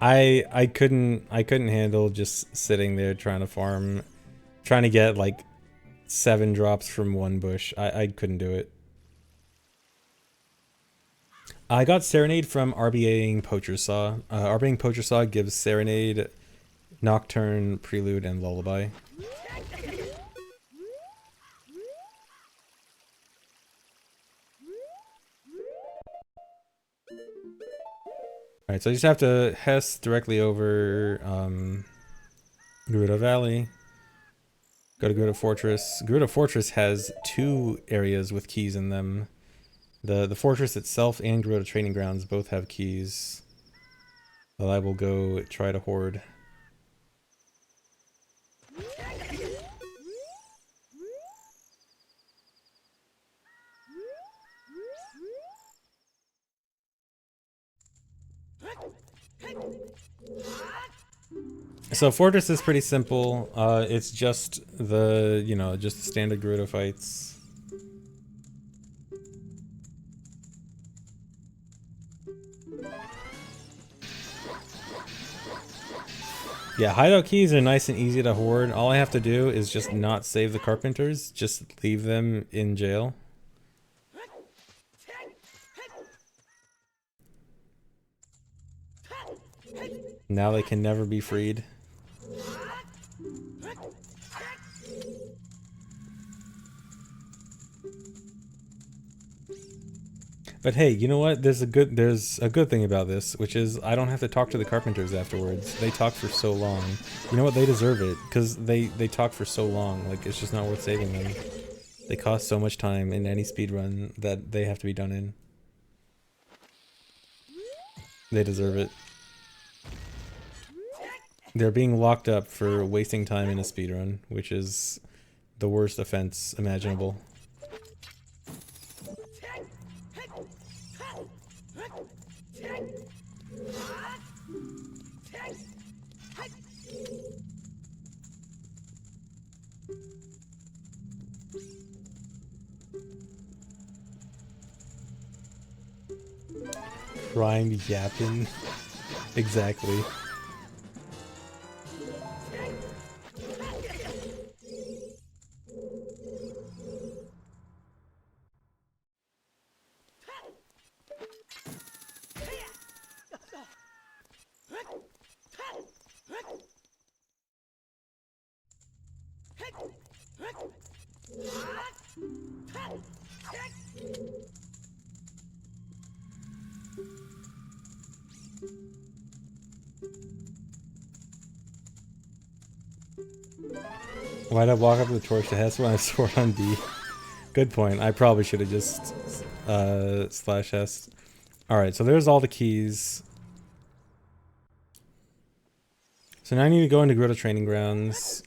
I couldn't handle just sitting there trying to farm, trying to get like 7 drops from 1 bush. I couldn't do it. I got Serenade from RBAing Poacher Saw. RBAing Poacher Saw gives Serenade, Nocturne, Prelude, and Lullaby. Alright, so I just have to Hess directly over Gerudo Valley. Go to Gerudo Fortress. Gerudo Fortress has 2 areas with keys in them. The fortress itself and Gerudo Training Grounds both have keys. Well, I will go try to hoard. So Fortress is pretty simple. It's just the, just the standard Gerudo fights. Yeah, hideout keys are nice and easy to hoard. All I have to do is just not save the carpenters, just leave them in jail. Now they can never be freed. But hey, you know what? There's a good thing about this, which is I don't have to talk to the carpenters afterwards. They talk for so long. You know what? They deserve it because they talk for so long. Like, it's just not worth saving them. They cost so much time in any speedrun that they have to be done in. They deserve it. They're being locked up for wasting time in a speedrun, which is the worst offense imaginable. Rhymed yapping. Exactly. Why'd I walk up to the torch to Hess when I sword on B? Good point. I probably should have just slash Hess. Alright, so there's all the keys. So now I need to go into Gerudo Training Grounds.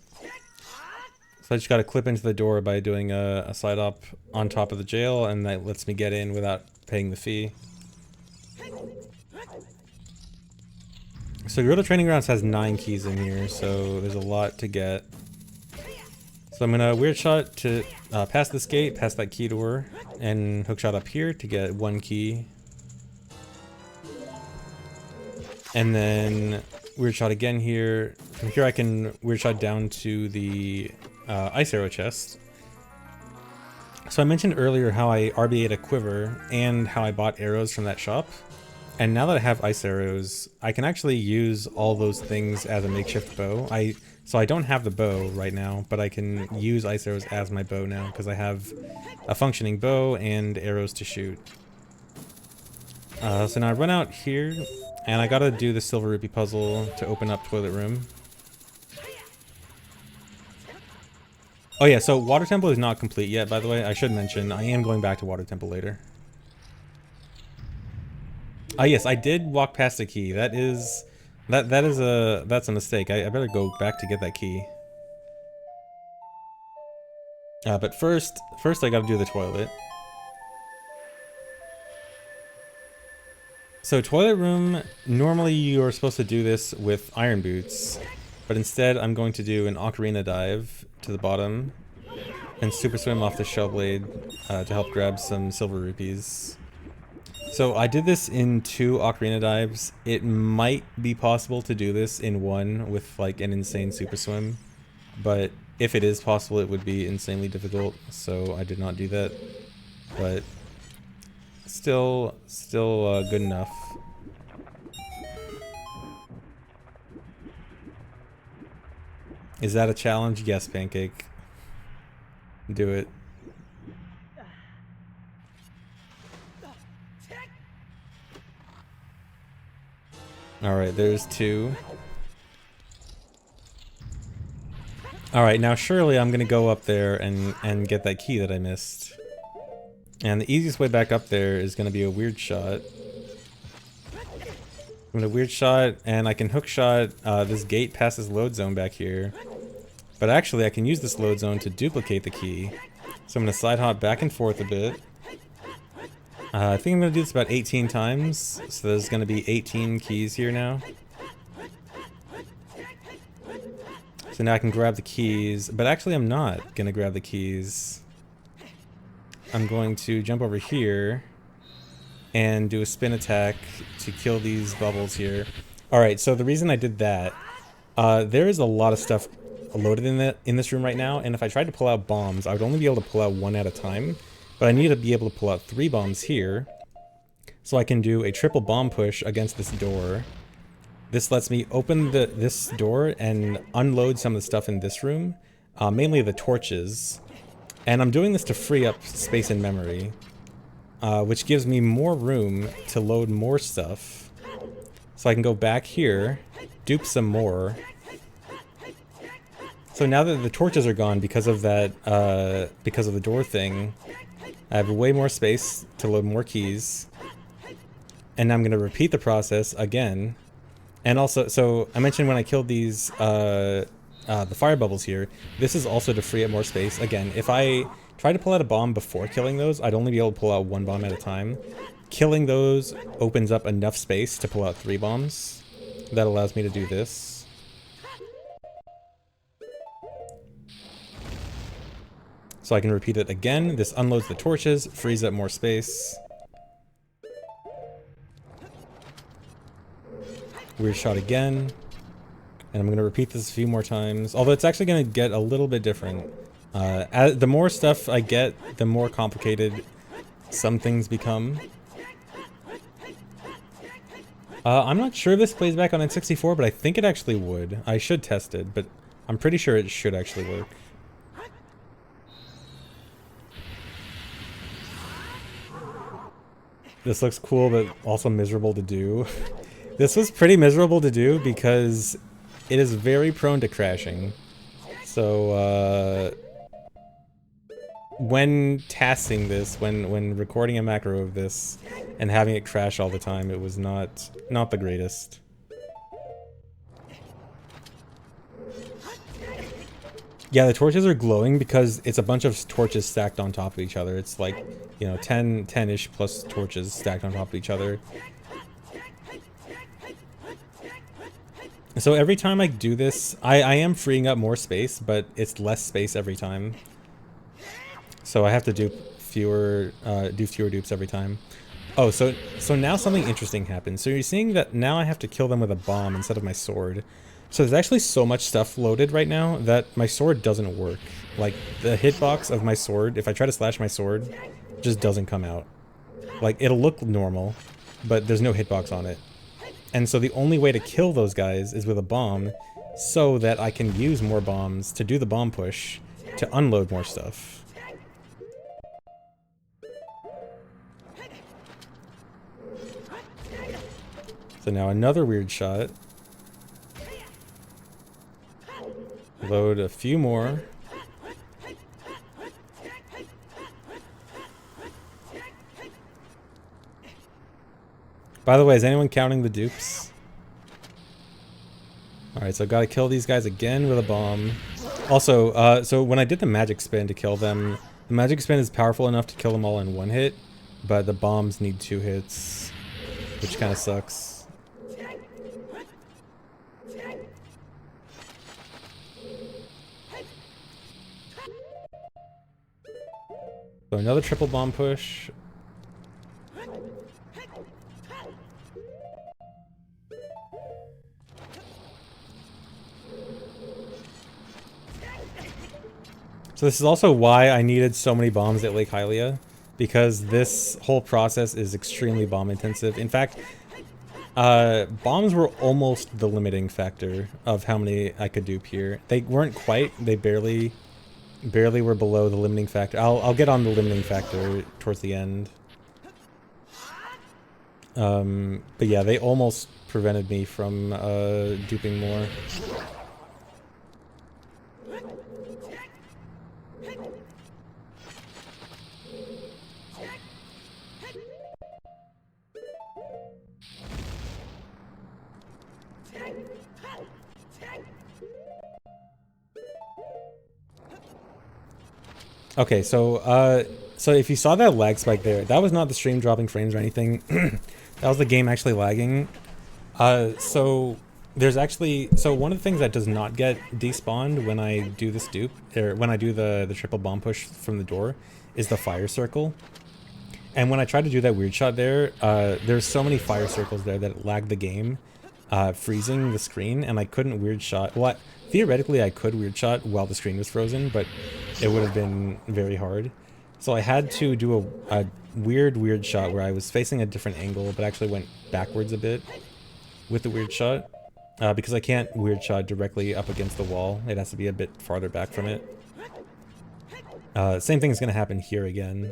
So I just gotta clip into the door by doing a side op on top of the jail, and that lets me get in without paying the fee. So Gerudo Training Grounds has 9 keys in here, so there's a lot to get. So I'm gonna weird shot to pass this gate, pass that key door, and hook shot up here to get 1 key. And then weird shot again here. From here I can weird shot down to the ice arrow chest. So I mentioned earlier how I RBA'd a quiver and how I bought arrows from that shop. And now that I have ice arrows, I can actually use all those things as a makeshift bow. So I don't have the bow right now, but I can use ice arrows as my bow now because I have a functioning bow and arrows to shoot. So now I run out here, and I gotta do the silver rupee puzzle to open up toilet room. Oh yeah, so Water Temple is not complete yet, by the way. I should mention, I am going back to Water Temple later. Ah yes, I did walk past the key. That's a mistake. I better go back to get that key. But first I gotta do the toilet. So toilet room, normally you're supposed to do this with iron boots, but instead I'm going to do an ocarina dive to the bottom and super swim off the shell blade to help grab some silver rupees. So I did this in 2 ocarina dives. It might be possible to do this in 1 with like an insane super swim, but if it is possible, it would be insanely difficult, so I did not do that. But still good enough. Is that a challenge? Yes, Pancake. Do it. Alright, there's 2. Alright, now surely I'm gonna go up there and get that key that I missed. And the easiest way back up there is gonna be a weird shot. I'm gonna weird shot, and I can hook shot this gate past this load zone back here. But actually, I can use this load zone to duplicate the key. So I'm gonna side hop back and forth a bit. I think I'm gonna do this about 18 times. So there's gonna be 18 keys here now. So now I can grab the keys, but actually I'm not gonna grab the keys. I'm going to jump over here and do a spin attack to kill these bubbles here. Alright, so the reason I did that, there is a lot of stuff loaded in this room right now, and if I tried to pull out bombs, I would only be able to pull out 1 at a time, but I need to be able to pull out 3 bombs here, so I can do a triple bomb push against this door. This lets me open this door and unload some of the stuff in this room, mainly the torches, and I'm doing this to free up space and memory, which gives me more room to load more stuff, so I can go back here, dupe some more. So now that the torches are gone because of that, because of the door thing, I have way more space to load more keys. And now I'm going to repeat the process again. And also, so I mentioned when I killed these, the fire bubbles here, this is also to free up more space. Again, if I try to pull out a bomb before killing those, I'd only be able to pull out 1 bomb at a time. Killing those opens up enough space to pull out 3 bombs. That allows me to do this. So I can repeat it again. This unloads the torches, frees up more space. Weird shot again. And I'm going to repeat this a few more times. Although it's actually going to get a little bit different. The more stuff I get, the more complicated some things become. I'm not sure if this plays back on N64, but I think it actually would. I should test it, but I'm pretty sure it should actually work. This looks cool, but also miserable to do. This was pretty miserable to do because it is very prone to crashing. So, when tasking this, when recording a macro of this, and having it crash all the time, it was not the greatest. Yeah, the torches are glowing because it's a bunch of torches stacked on top of each other. It's like, you know, 10-ish plus torches stacked on top of each other. So every time I do this, I am freeing up more space, but it's less space every time. So I have to do fewer dupes every time. Oh, so now something interesting happens. So you're seeing that now I have to kill them with a bomb instead of my sword. So there's actually so much stuff loaded right now that my sword doesn't work. Like, the hitbox of my sword, if I try to slash my sword, just doesn't come out. Like, it'll look normal, but there's no hitbox on it. And so the only way to kill those guys is with a bomb, so that I can use more bombs to do the bomb push, to unload more stuff. So now another weird shot. Load a few more. By the way, is anyone counting the dupes? Alright, so gotta kill these guys again with a bomb. Also, so when I did the magic spin to kill them, the magic spin is powerful enough to kill them all in one hit, but the bombs need 2 hits, which kind of sucks. So another triple bomb push. So this is also why I needed so many bombs at Lake Hylia, because this whole process is extremely bomb intensive. In fact, bombs were almost the limiting factor of how many I could dupe here. They weren't quite, they barely were below the limiting factor. I'll get on the limiting factor towards the end. But yeah, they almost prevented me from duping more. Okay, so so if you saw that lag spike there, that was not the stream dropping frames or anything. That was the game actually lagging. So there's actually, so one of the things that does not get despawned when I do this dupe, or when I do the triple bomb push from the door, is the fire circle. And when I tried to do that weird shot there, there's so many fire circles there that it lagged the game, freezing the screen, and I couldn't weird shot. Well, theoretically I could weird shot while the screen was frozen, but it would have been very hard. So I had to do a weird shot where I was facing a different angle, but actually went backwards a bit with the weird shot, because I can't weird shot directly up against the wall. It has to be a bit farther back from it. Same thing is going to happen here again,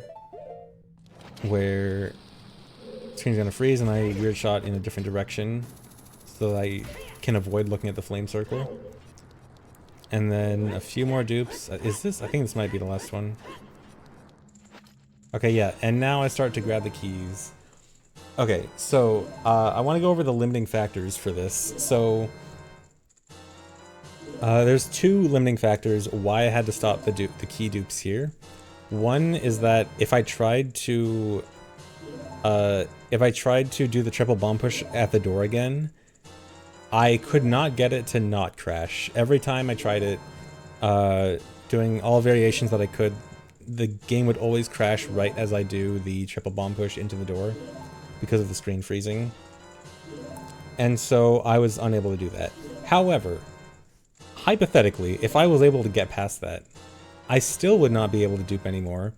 where the screen's going to freeze and I weird shot in a different direction so that I can avoid looking at the flame circle. And then a few more dupes. Is this? I think this might be the last one. Okay, yeah, and now I start to grab the keys. Okay, so I want to go over the limiting factors for this. So there's 2 limiting factors why I had to stop the key dupes here. One is that if I tried to do the triple bomb push at the door again, I could not get it to not crash. Every time I tried it, doing all variations that I could, the game would always crash right as I do the triple bomb push into the door because of the screen freezing. And so I was unable to do that. However, hypothetically, if I was able to get past that, I still would not be able to dupe anymore,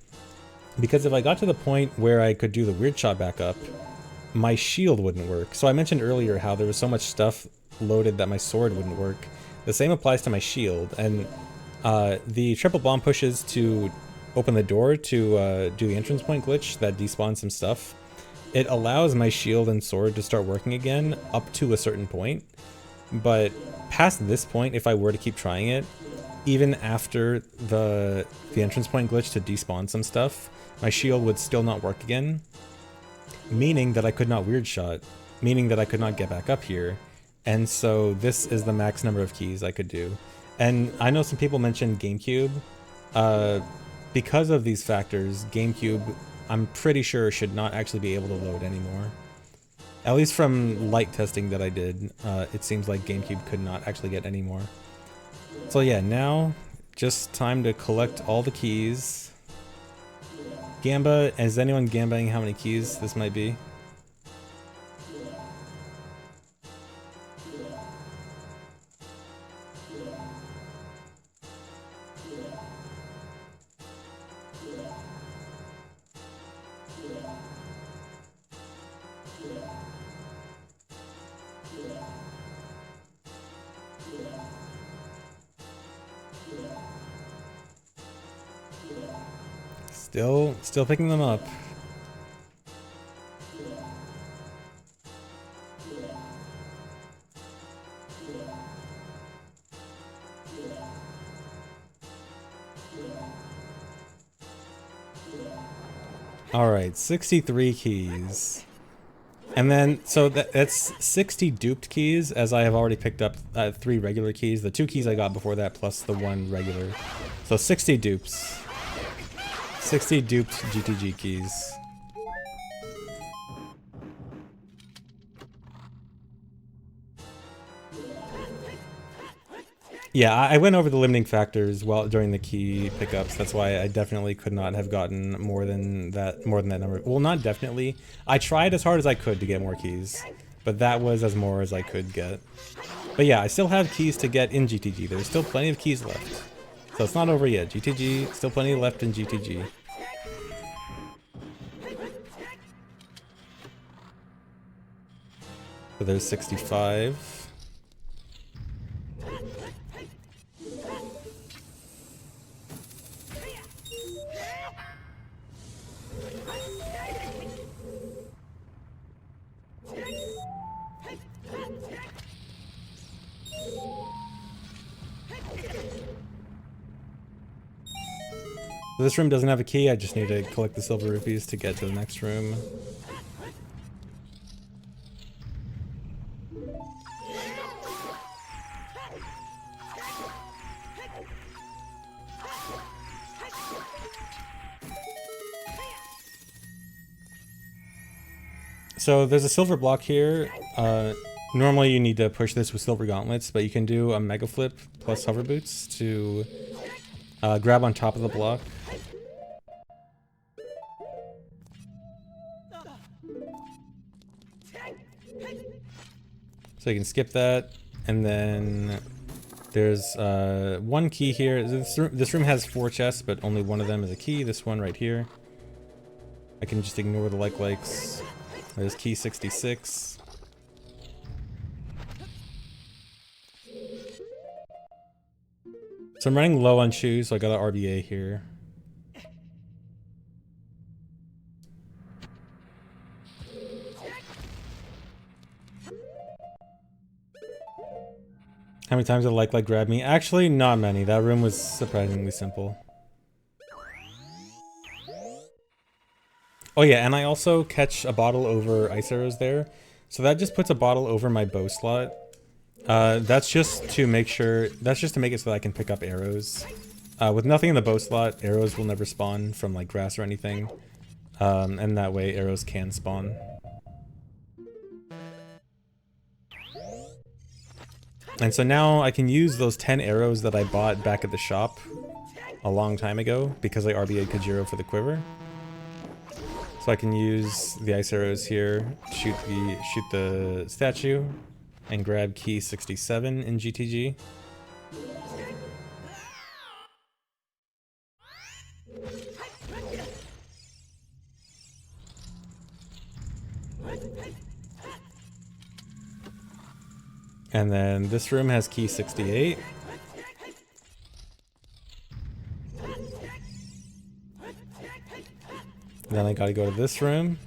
because if I got to the point where I could do the weird shot back up, my shield wouldn't work. So I mentioned earlier how there was so much stuff loaded that my sword wouldn't work. The same applies to my shield, and the triple bomb pushes to open the door to do the entrance point glitch that despawns some stuff. It allows my shield and sword to start working again up to a certain point, but past this point, if I were to keep trying it, even after the entrance point glitch to despawn some stuff, my shield would still not work again, meaning that I could not weird shot, meaning that I could not get back up here. And so this is the max number of keys I could do. And I know some people mentioned GameCube. Because of these factors, GameCube, I'm pretty sure, should not actually be able to load anymore. At least from light testing that I did, it seems like GameCube could not actually get any more. So yeah, now just time to collect all the keys. Gamba, is anyone gambaing how many keys this might be? Still picking them up. Alright, 63 keys. And then, so that's 60 duped keys, as I have already picked up 3 regular keys. The 2 keys I got before that, plus the 1 regular. So 60 dupes. 60 duped GTG keys. Yeah, I went over the limiting factors while during the key pickups. That's why I definitely could not have gotten more than that number. Well, not definitely. I tried as hard as I could to get more keys, but that was as more as I could get. But yeah, I still have keys to get in GTG. There's still plenty of keys left. So it's not over yet. GTG, still plenty left in GTG. So there's 65. So this room doesn't have a key, I just need to collect the silver rupees to get to the next room. So there's a silver block here. Normally you need to push this with silver gauntlets, but you can do a mega flip plus hover boots to grab on top of the block. So you can skip that, and then there's 1 key here. This room has 4 chests, but only one of them is a key. This one right here. I can just ignore the likes. There's key 66. So I'm running low on shoes, so I got an RBA here. How many times did like grab me? Actually, not many. That room was surprisingly simple. Oh yeah, and I also catch a bottle over ice arrows there. So that just puts a bottle over my bow slot. That's just to make sure, that's just to make it so that I can pick up arrows. With nothing in the bow slot, arrows will never spawn from like grass or anything. And that way arrows can spawn. And so now I can use those 10 arrows that I bought back at the shop a long time ago because I RBA'd Kajiro for the quiver. So I can use the ice arrows here, shoot the statue, and grab key 67 in GTG. And then this room has key 68. Then I gotta go to this room.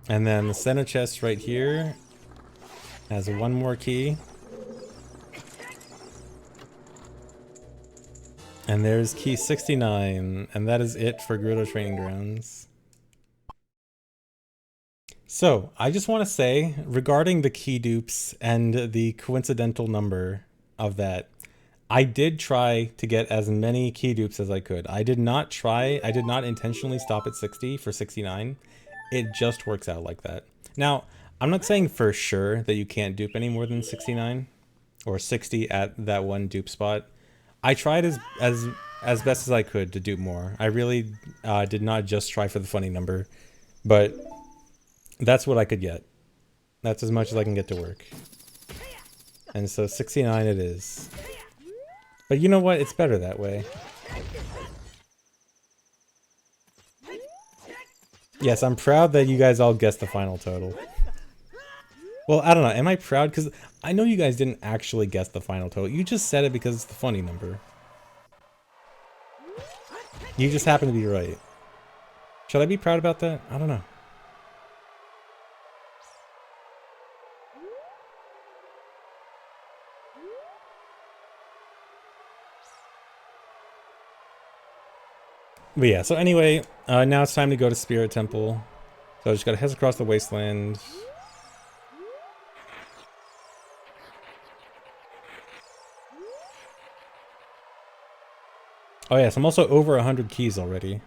And then the center chest right here has 1 more key. And there's key 69, and that is it for Gerudo Training Grounds. So, I just want to say, regarding the key dupes and the coincidental number of that, I did try to get as many key dupes as I could. I did not intentionally stop at 60 for 69. It just works out like that. Now, I'm not saying for sure that you can't dupe any more than 69 or 60 at that 1 dupe spot. I tried as best as I could to dupe more. I really did not just try for the funny number, but that's what I could get. That's as much as I can get to work. And so 69 it is. But you know what? It's better that way. Yes, I'm proud that you guys all guessed the final total. Well, I don't know. Am I proud? Because I know you guys didn't actually guess the final total. You just said it because it's the funny number. You just happen to be right. Should I be proud about that? I don't know. But yeah, so anyway, now it's time to go to Spirit Temple. So I just gotta head across the wasteland. Oh yes, I'm also over 100 keys already.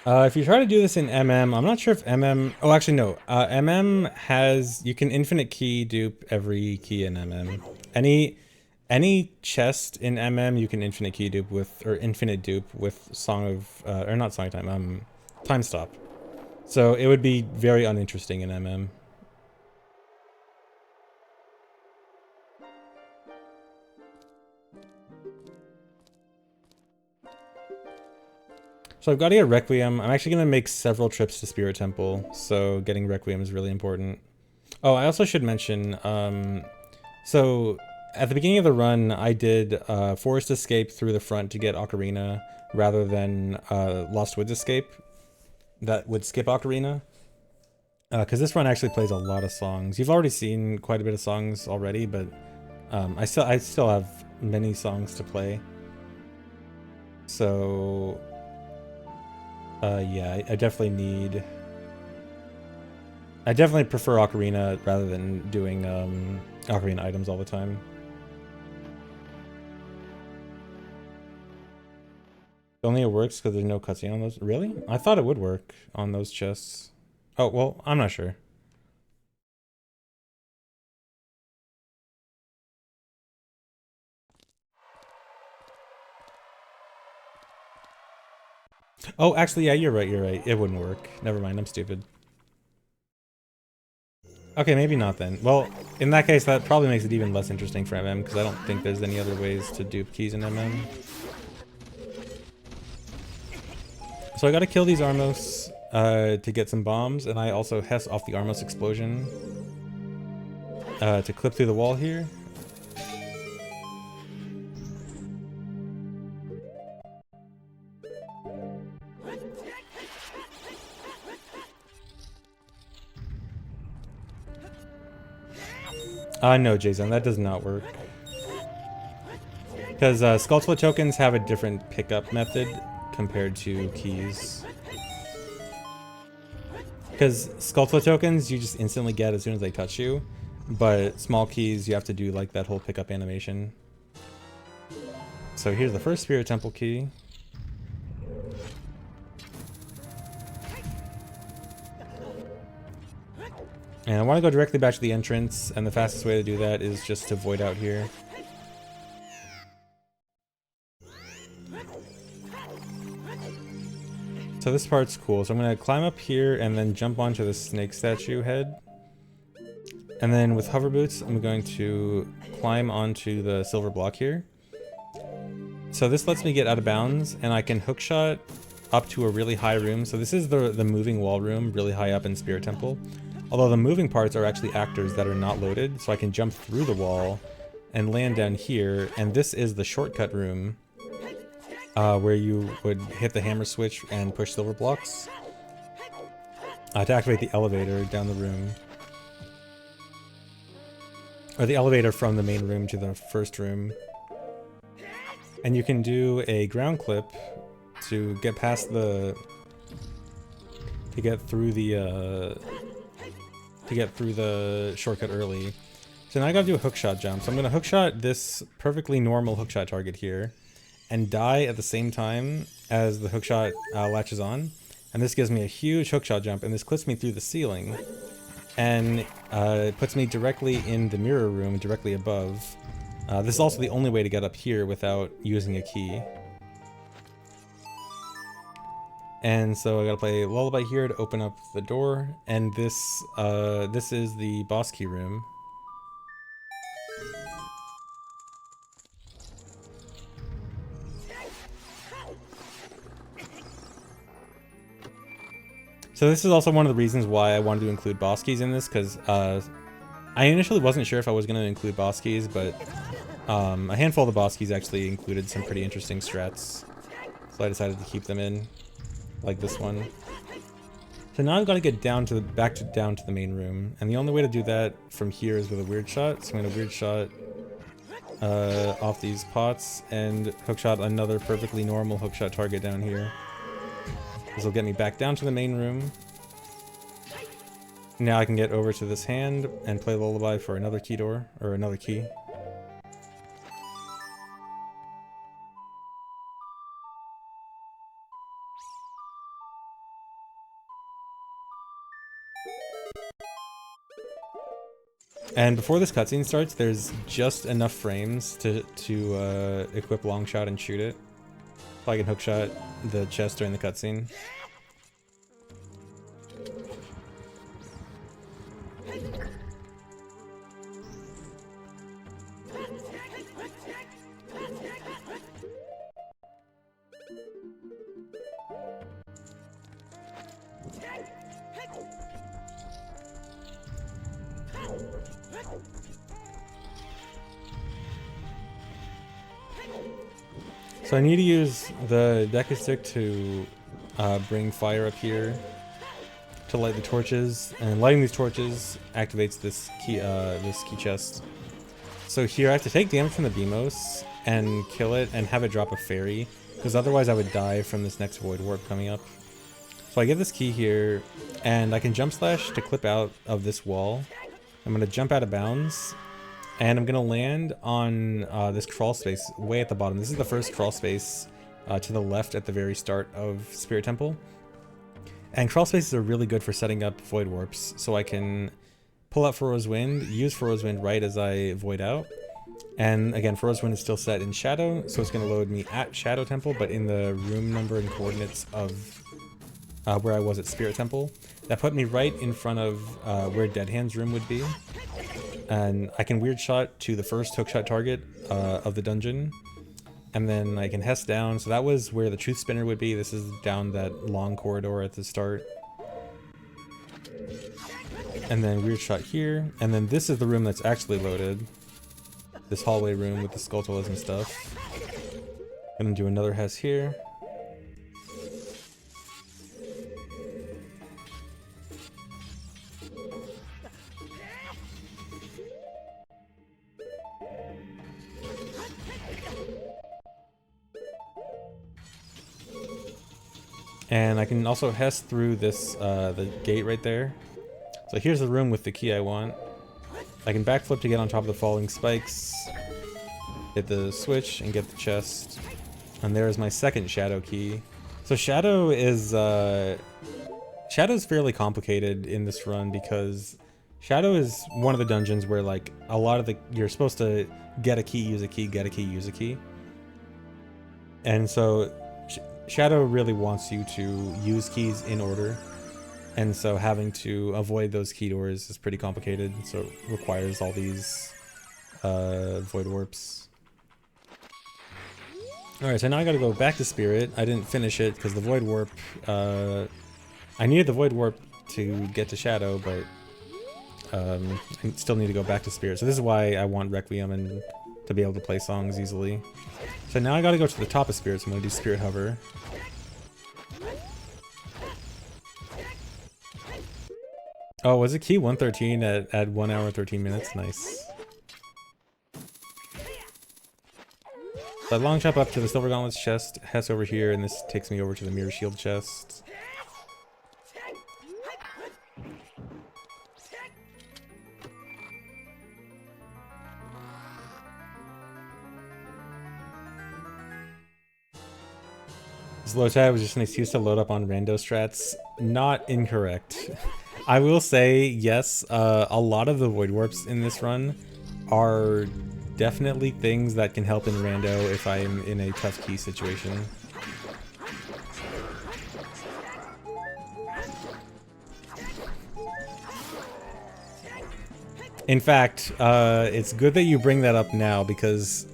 If you try to do this in MM, I'm not sure if MM... Oh, actually, no. MM has... You can infinite key dupe every key in MM. Any chest in MM, you can infinite key dupe with... Or infinite dupe with Song of... or not Song of Time, Time Stop. So it would be very uninteresting in MM. So I've got to get Requiem. I'm actually going to make several trips to Spirit Temple, so getting Requiem is really important. Oh, I also should mention, so at the beginning of the run, I did Forest Escape through the front to get Ocarina, rather than Lost Woods Escape that would skip Ocarina. Because this run actually plays a lot of songs. You've already seen quite a bit of songs already, but I still have many songs to play. So... yeah, I definitely prefer Ocarina rather than doing Ocarina items all the time. Only it works because there's no cutscene on those. Really? I thought it would work on those chests. Oh, well, I'm not sure. Oh, actually, yeah, you're right, It wouldn't work. Never mind, I'm stupid. Okay, maybe not then. Well, in that case, that probably makes it even less interesting for MM, because I don't think there's any other ways to dupe keys in MM. So I gotta kill these Armos to get some bombs, and I also Hess off the Armos explosion to clip through the wall here. No, Jason, that does not work. Because Skulltula tokens have a different pickup method compared to keys. Because Skulltula tokens you just instantly get as soon as they touch you, but small keys you have to do like that whole pickup animation. So here's the first Spirit Temple key. And I want to go directly back to the entrance, and the fastest way to do that is just to void out here. So this part's cool. So I'm going to climb up here and then jump onto the snake statue head. And then with hover boots, I'm going to climb onto the silver block here. So this lets me get out of bounds, and I can hookshot up to a really high room. So this is the moving wall room, really high up in Spirit Temple. Although the moving parts are actually actors that are not loaded, so I can jump through the wall and land down here. And this is the shortcut room, where you would hit the hammer switch and push silver blocks to activate the elevator down the room. Or the elevator from the main room to the first room. And you can do a ground clip to get past the... to get through the shortcut early. So now I gotta do a hookshot jump. So I'm gonna hookshot this perfectly normal hookshot target here and die at the same time as the hookshot latches on. And this gives me a huge hookshot jump, and this clips me through the ceiling. And it puts me directly in the mirror room, directly above. This is also the only way to get up here without using a key. And so I gotta play Lullaby here to open up the door, and this is the boss key room. So this is also one of the reasons why I wanted to include boss keys in this, because I initially wasn't sure if I was going to include boss keys, but A handful of the boss keys actually included some pretty interesting strats, so I decided to keep them in, like this one. So now I've got to get down to down to the main room, and the only way to do that from here is with a weird shot. So I'm gonna weird shot off these pots and hookshot another perfectly normal hookshot target down here. This will get me back down to the main room. Now I can get over to this hand and play Lullaby for another key door, or another key. And before this cutscene starts, there's just enough frames to equip Longshot and shoot it. So I can hookshot the chest during the cutscene. So I need to use the Deku Stick to bring fire up here to light the torches, and lighting these torches activates this key chest. So here I have to take damage from the Beamos and kill it and have it drop a fairy, because otherwise I would die from this next Void Warp coming up. So I get this key here, and I can jump slash to clip out of this wall. I'm going to jump out of bounds, and I'm going to land on this crawl space way at the bottom. This is the first crawl space to the left at the very start of Spirit Temple. And crawl spaces are really good for setting up Void Warps, so I can pull out Furrow's Wind, use Furrow's Wind right as I void out. And again, Furrow's Wind is still set in Shadow, so it's going to load me at Shadow Temple, but in the room number and coordinates of where I was at Spirit Temple. That put me right in front of where Dead Hand's room would be. And I can weird shot to the first hookshot target of the dungeon. And then I can Hess down. So that was where the Truth Spinner would be. This is down that long corridor at the start. And then weird shot here. And then this is the room that's actually loaded. This hallway room with the Skulltulas and stuff. Gonna do another Hess here. And I can also Hess through this, the gate right there. So here's the room with the key I want. I can backflip to get on top of the falling spikes, hit the switch, and get the chest. And there's my second Shadow key. So Shadow is, Shadow's fairly complicated in this run because Shadow is one of the dungeons where like a lot of you're supposed to get a key, use a key, get a key, use a key. And so Shadow really wants you to use keys in order, and so having to avoid those key doors is pretty complicated, so it requires all these Void Warps. Alright, so now I gotta go back to Spirit. I didn't finish it because the Void Warp, I needed the Void Warp to get to Shadow, but I still need to go back to Spirit. So this is why I want Requiem and to be able to play songs easily. So now I gotta go to the top of Spirit, so I'm gonna do Spirit Hover. Oh, was it key 113 at 1 hour 13 minutes? Nice. So I long chop up to the Silver Gauntlets chest, Hess over here, and this takes me over to the Mirror Shield chest. This LOTAD was just an excuse to load up on rando strats. Not incorrect. I will say, yes, a lot of the Void Warps in this run are definitely things that can help in rando if I'm in a tough key situation. In fact, it's good that you bring that up now because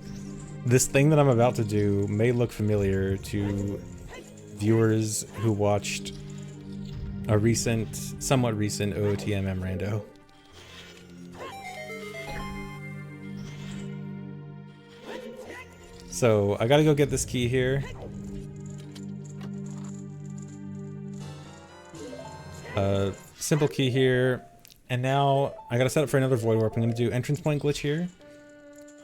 this thing that I'm about to do may look familiar to viewers who watched a somewhat recent OOTMM rando. So I gotta go get this key here. Simple key here. And now I gotta set up for another void warp. I'm gonna do entrance point glitch here.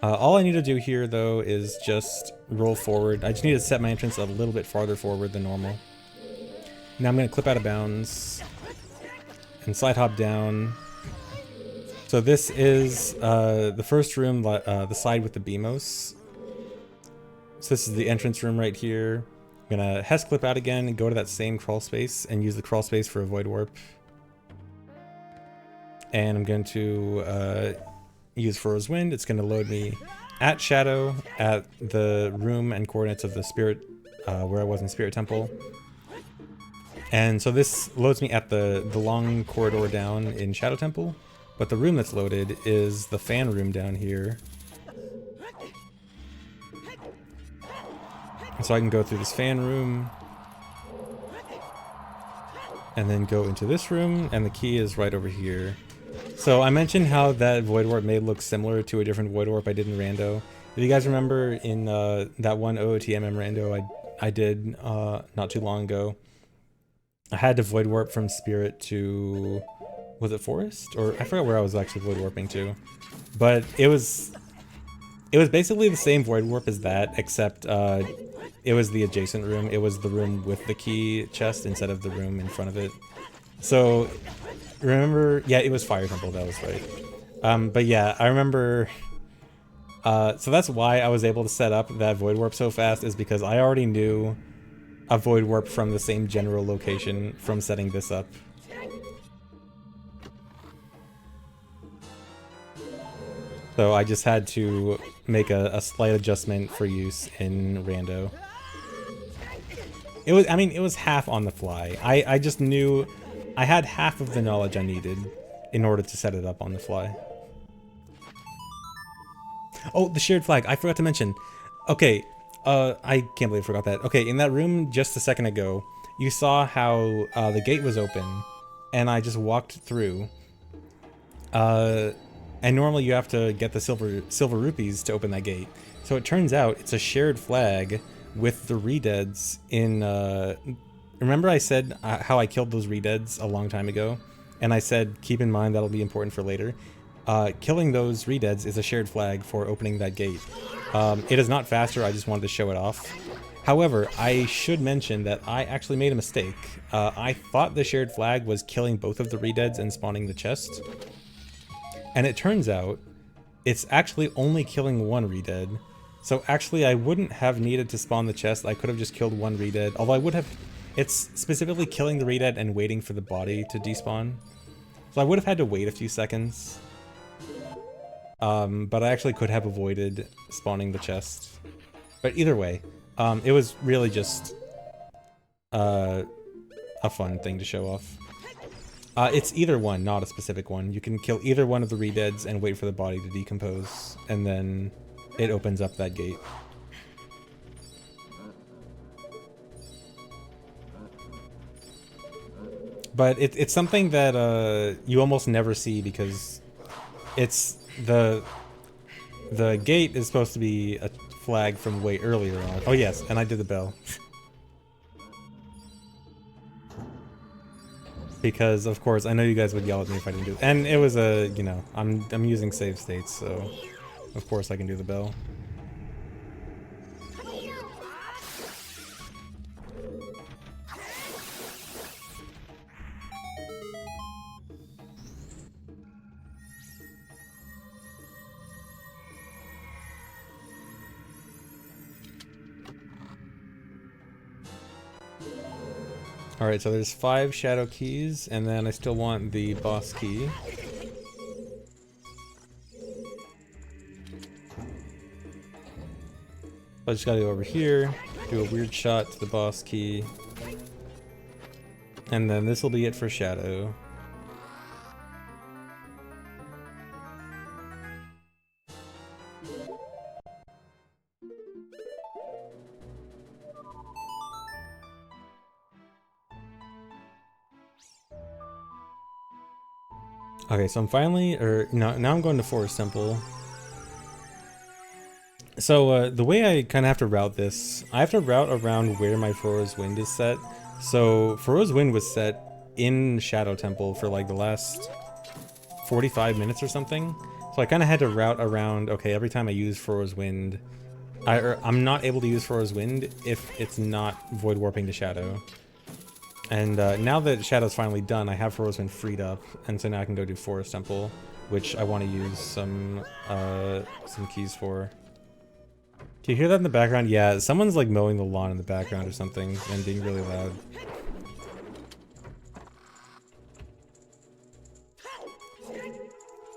All I need to do here though is just roll forward. I just need to set my entrance a little bit farther forward than normal. Now I'm gonna clip out of bounds and slide hop down. So this is the first room, the side with the BMOS. So this is the entrance room right here. I'm gonna Hess clip out again and go to that same crawl space and use the crawl space for a void warp. And I'm going to use Furrow's Wind. It's going to load me at Shadow at the room and coordinates of the Spirit, where I was in Spirit Temple. And so this loads me at the long corridor down in Shadow Temple. But the room that's loaded is the fan room down here. And so I can go through this fan room. And then go into this room, and the key is right over here. So I mentioned how that void warp may look similar to a different void warp I did in Rando. If you guys remember in that one OOTMM Rando I did not too long ago, I had to void warp from Spirit to, was it Forest? Or I forgot where I was actually void warping to. But it was basically the same void warp as that, except it was the adjacent room. It was the room with the key chest instead of the room in front of it. So remember, yeah, it was Fire Temple, that was right. But yeah, I remember, so that's why I was able to set up that void warp so fast, is because I already knew a void warp from the same general location from setting this up. So I just had to make a slight adjustment for use in Rando. It was, I mean, it was half on the fly. I just knew I had half of the knowledge I needed in order to set it up on the fly. Oh, the shared flag. I forgot to mention. Okay, I can't believe I forgot that. Okay, in that room just a second ago, you saw how the gate was open, and I just walked through. And normally you have to get the silver rupees to open that gate. So it turns out it's a shared flag with the redeads in... remember I said how I killed those redeads a long time ago? And I said, keep in mind that'll be important for later. Killing those redeads is a shared flag for opening that gate. It is not faster, I just wanted to show it off. However, I should mention that I actually made a mistake. I thought the shared flag was killing both of the redeads and spawning the chest. And it turns out, it's actually only killing one redead. So actually I wouldn't have needed to spawn the chest, I could have just killed one redead. Although I would have, it's specifically killing the redead and waiting for the body to despawn. So I would have had to wait a few seconds. But I actually could have avoided spawning the chest. But either way, it was really just a fun thing to show off. It's either one, not a specific one. You can kill either one of the redeads and wait for the body to decompose, and then it opens up that gate. But it's something that you almost never see because it's the gate is supposed to be a flag from way earlier on. Oh yes, and I did the bell. Because of course I know you guys would yell at me if I didn't do it. And it was a, you know, I'm using save states, so of course I can do the bell. Alright, so there's 5 shadow keys, and then I still want the boss key. I just gotta go over here, do a weird shot to the boss key, and then this will be it for shadow. Okay, so I'm finally, now I'm going to Forest Temple. So the way I kind of have to route this, I have to route around where my Furrow's Wind is set. So Furrow's Wind was set in Shadow Temple for like the last 45 minutes or something. So I kind of had to route around, okay, every time I use Furrow's Wind, I'm not able to use Furrow's Wind if it's not Void Warping to Shadow. And now that Shadow's finally done, I have Furrow's Wind freed up, and so now I can go do Forest Temple, which I want to use some keys for. Do you hear that in the background? Yeah, someone's like mowing the lawn in the background or something and being really loud.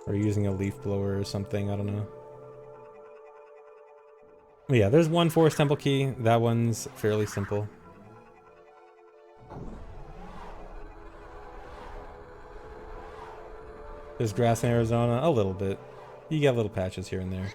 Or using a leaf blower or something, I don't know. But yeah, there's one Forest Temple key. That one's fairly simple. There's grass in Arizona, a little bit. You get little patches here and there.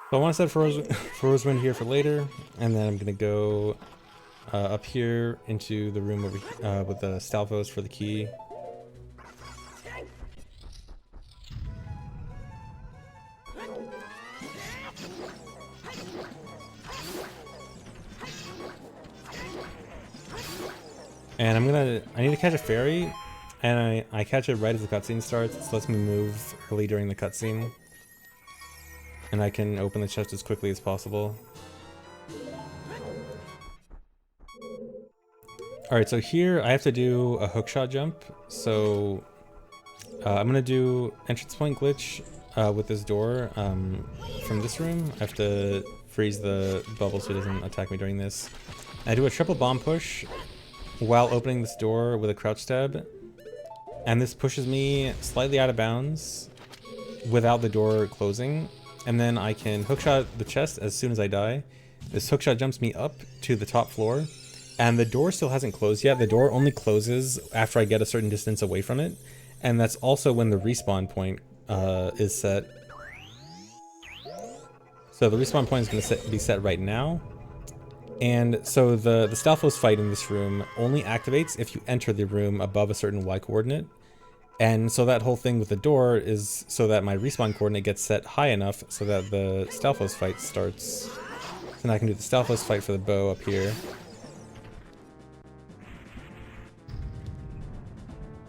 So I want to set Furrow's Wind here for later, and then I'm gonna go up here into the room over with the Stalfos for the key. And I need to catch a fairy, and I catch it right as the cutscene starts. This lets me move early during the cutscene. And I can open the chest as quickly as possible. Alright, so here I have to do a hookshot jump. So I'm gonna do entrance point glitch with this door from this room. I have to freeze the bubble so it doesn't attack me during this. I do a triple bomb push while opening this door with a crouch stab. And this pushes me slightly out of bounds without the door closing. And then I can hookshot the chest as soon as I die. This hookshot jumps me up to the top floor. And the door still hasn't closed yet. The door only closes after I get a certain distance away from it. And that's also when the respawn point is set. So the respawn point is going to be set right now. And so the Stalfos fight in this room only activates if you enter the room above a certain Y coordinate. And so that whole thing with the door is so that my respawn coordinate gets set high enough so that the Stalfos fight starts. So then I can do the Stalfos fight for the bow up here.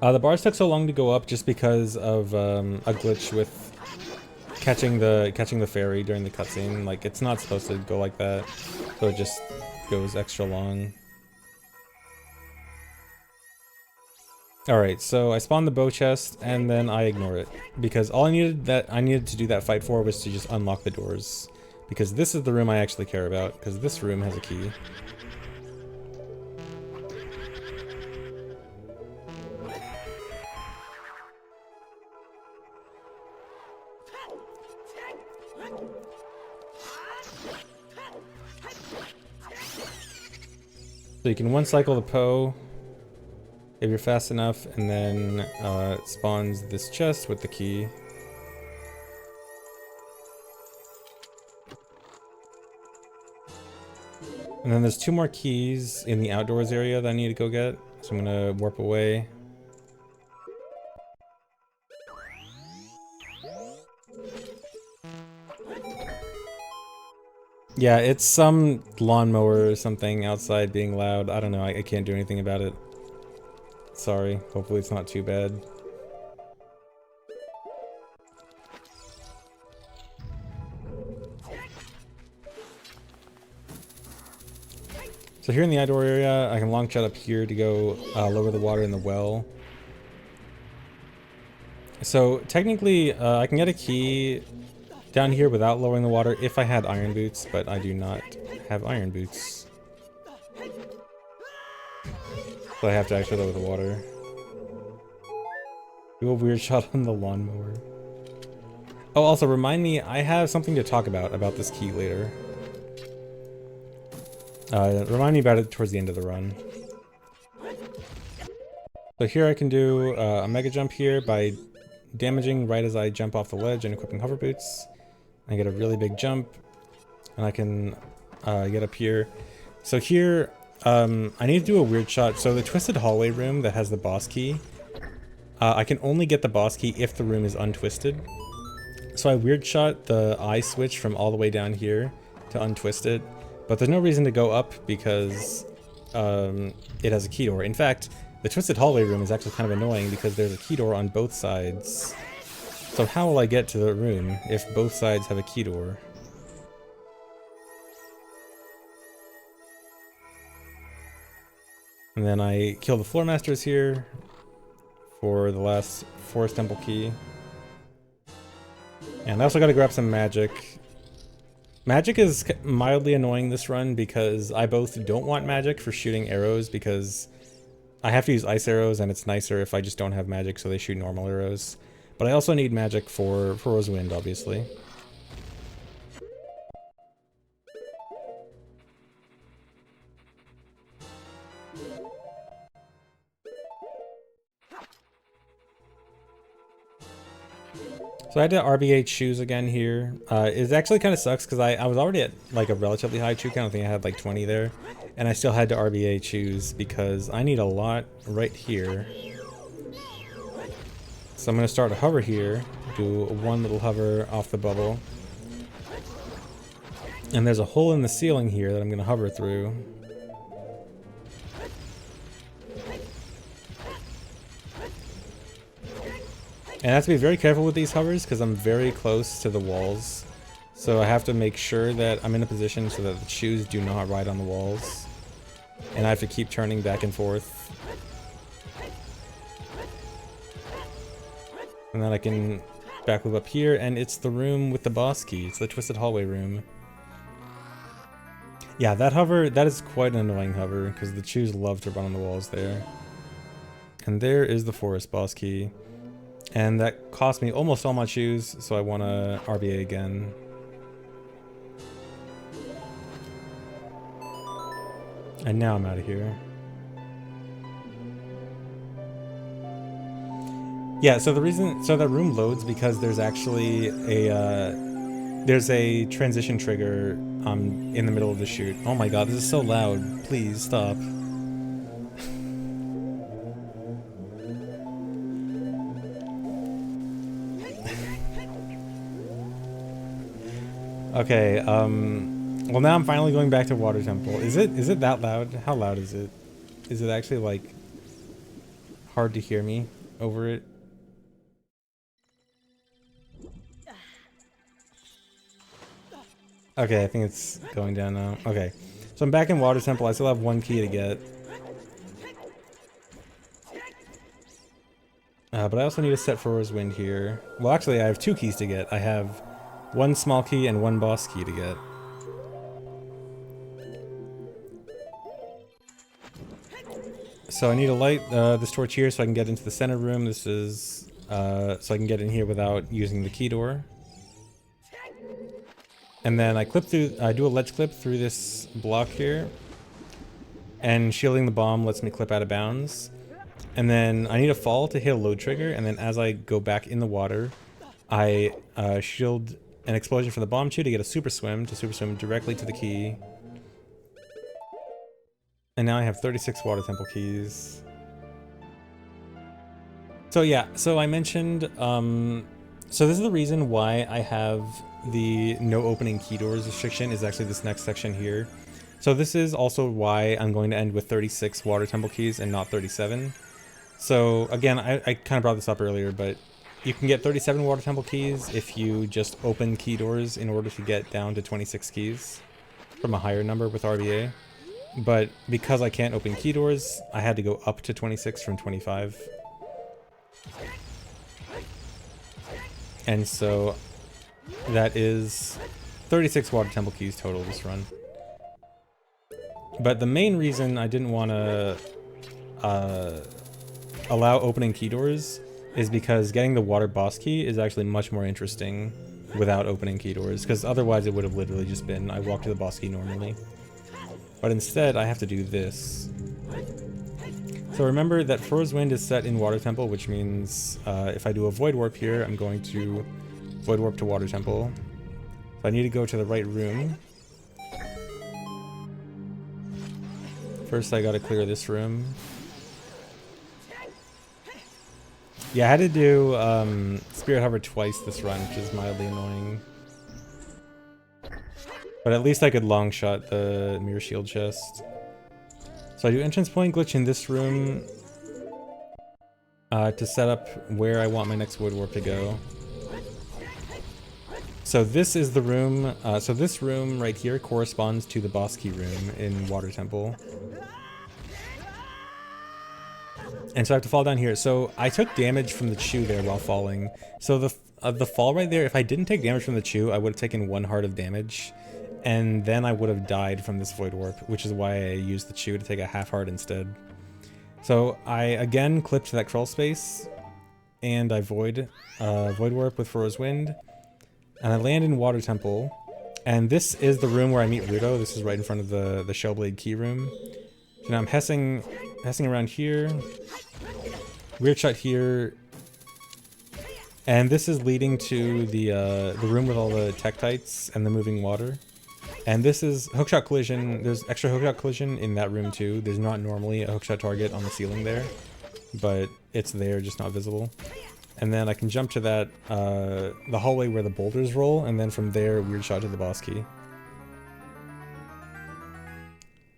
The bars took so long to go up just because of a glitch with catching the fairy during the cutscene. Like, it's not supposed to go like that, so it just goes extra long. Alright, so I spawned the bow chest, and then I ignore it. Because all I needed to do that fight for was to just unlock the doors. Because this is the room I actually care about, because this room has a key. So you can one cycle the Poe if you're fast enough, and then it spawns this chest with the key. And then there's 2 more keys in the outdoors area that I need to go get. So I'm gonna warp away. Yeah, it's some lawnmower or something outside being loud. I don't know, I can't do anything about it. Sorry, hopefully it's not too bad. So here in the outdoor area, I can long shot up here to go lower the water in the well. So technically, I can get a key down here without lowering the water if I had iron boots, but I do not have iron boots. So I have to actually lower the water. Do a weird shot on the lawnmower. Oh, also remind me, I have something to talk about this key later. Remind me about it towards the end of the run. So here I can do a mega jump here by damaging right as I jump off the ledge and equipping hover boots. I get a really big jump, and I can get up here. So here, I need to do a weird shot. So the twisted hallway room that has the boss key, I can only get the boss key if the room is untwisted. So I weird shot the eye switch from all the way down here to untwist it, but there's no reason to go up because it has a key door. In fact, the twisted hallway room is actually kind of annoying because there's a key door on both sides. So how will I get to the room if both sides have a key door? And then I kill the floor masters here for the last forest temple key. And I also gotta grab some magic. Magic is mildly annoying this run because I both don't want magic for shooting arrows because I have to use ice arrows and it's nicer if I just don't have magic so they shoot normal arrows. But I also need magic for Rose Wind, obviously. So I had to RBA choose again here. It actually kind of sucks because I was already at like a relatively high chew count. I think I had like 20 there. And I still had to RBA choose because I need a lot right here. So I'm going to start a hover here. Do one little hover off the bubble. And there's a hole in the ceiling here that I'm going to hover through. And I have to be very careful with these hovers because I'm very close to the walls. So I have to make sure that I'm in a position so that the shoes do not ride on the walls. And I have to keep turning back and forth. And then I can back loop up here, and it's the room with the boss key. It's the twisted hallway room. Yeah, that hover, that is quite an annoying hover because the shoes love to run on the walls there. And there is the forest boss key. And that cost me almost all my shoes, so I want to RBA again. And now I'm out of here. Yeah, so the reason, so that room loads because there's actually a transition trigger in the middle of the shoot. Oh my god, this is so loud. Please stop. Okay, well now I'm finally going back to Water Temple. Is it that loud? How loud is it? Is it actually like hard to hear me over it? Okay, I think it's going down now. Okay, so I'm back in Water Temple. I still have one key to get. But I also need to set for Rose Wind here. Well, actually, I have two keys to get. I have one small key and one boss key to get. So I need to light this torch here so I can get into the center room. This is so I can get in here without using the key door. And then I clip through. I do a ledge clip through this block here, and shielding the bomb lets me clip out of bounds. And then I need a fall to hit a load trigger, and then as I go back in the water, I shield an explosion from the bomb chew to get a super swim directly to the key. And now I have 36 Water Temple keys. So yeah, so I mentioned, so this is the reason why I have the no opening key doors restriction is actually this next section here. So this is also why I'm going to end with 36 Water Temple keys and not 37. So again, I kind of brought this up earlier, but you can get 37 Water Temple keys if you just open key doors in order to get down to 26 keys from a higher number with RBA. But because I can't open key doors, I had to go up to 26 from 25. And so that is 36 Water Temple keys total this run. But the main reason I didn't want to allow opening key doors is because getting the water boss key is actually much more interesting without opening key doors, because otherwise it would have literally just been I walk to the boss key normally. But instead I have to do this. So remember that Rose Wind is set in Water Temple, which means if I do a Void Warp here, I'm going to Void Warp to Water Temple. So I need to go to the right room. First I gotta clear this room. Yeah, I had to do Spirit Hover twice this run, which is mildly annoying. But at least I could long shot the Mirror Shield chest. So I do entrance point glitch in this room to set up where I want my next Void Warp to go. So this is the room, so this room right here corresponds to the boss key room in Water Temple. And so I have to fall down here. So I took damage from the chew there while falling. So the fall right there, if I didn't take damage from the chew, I would have taken 1 heart of damage. And then I would have died from this Void Warp, which is why I used the chew to take a half heart instead. So I again clipped that crawl space, and I Void Warp with Froze Wind. And I land in Water Temple. And this is the room where I meet Ruto. This is right in front of the Shellblade key room. So now I'm hessing around here. Weird shot here. And this is leading to the room with all the Tektites and the moving water. And this is hookshot collision. There's extra hookshot collision in that room too. There's not normally a hookshot target on the ceiling there, but it's there, just not visible. And then I can jump to that, the hallway where the boulders roll, and then from there, weird shot to the boss key.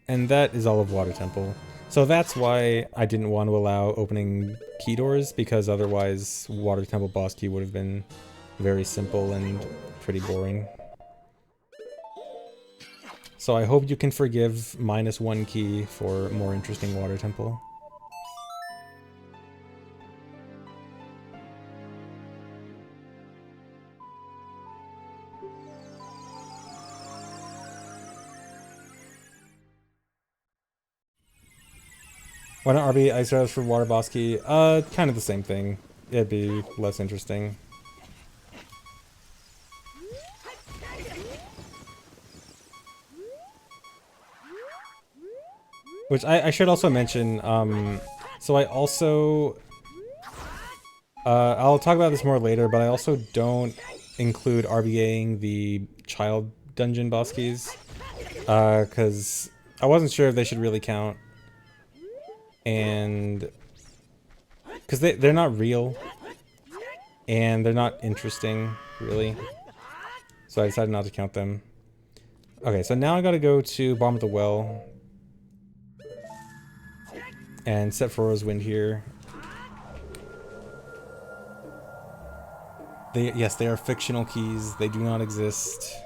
And that is all of Water Temple. So that's why I didn't want to allow opening key doors, because otherwise Water Temple boss key would have been very simple and pretty boring. So I hope you can forgive -1 key for more interesting Water Temple. Why not RB Ice Rise for Water Boss Key? Kind of the same thing. It'd be less interesting. Which I should also mention, so I also... I'll talk about this more later, but I also don't include RBAing the child dungeon boss keys. Because I wasn't sure if they should really count. And because they're not real, and they're not interesting, really. So I decided not to count them. Okay, so now I gotta go to bottom of the well and set Froze Wind here. Yes, they are fictional keys. They do not exist.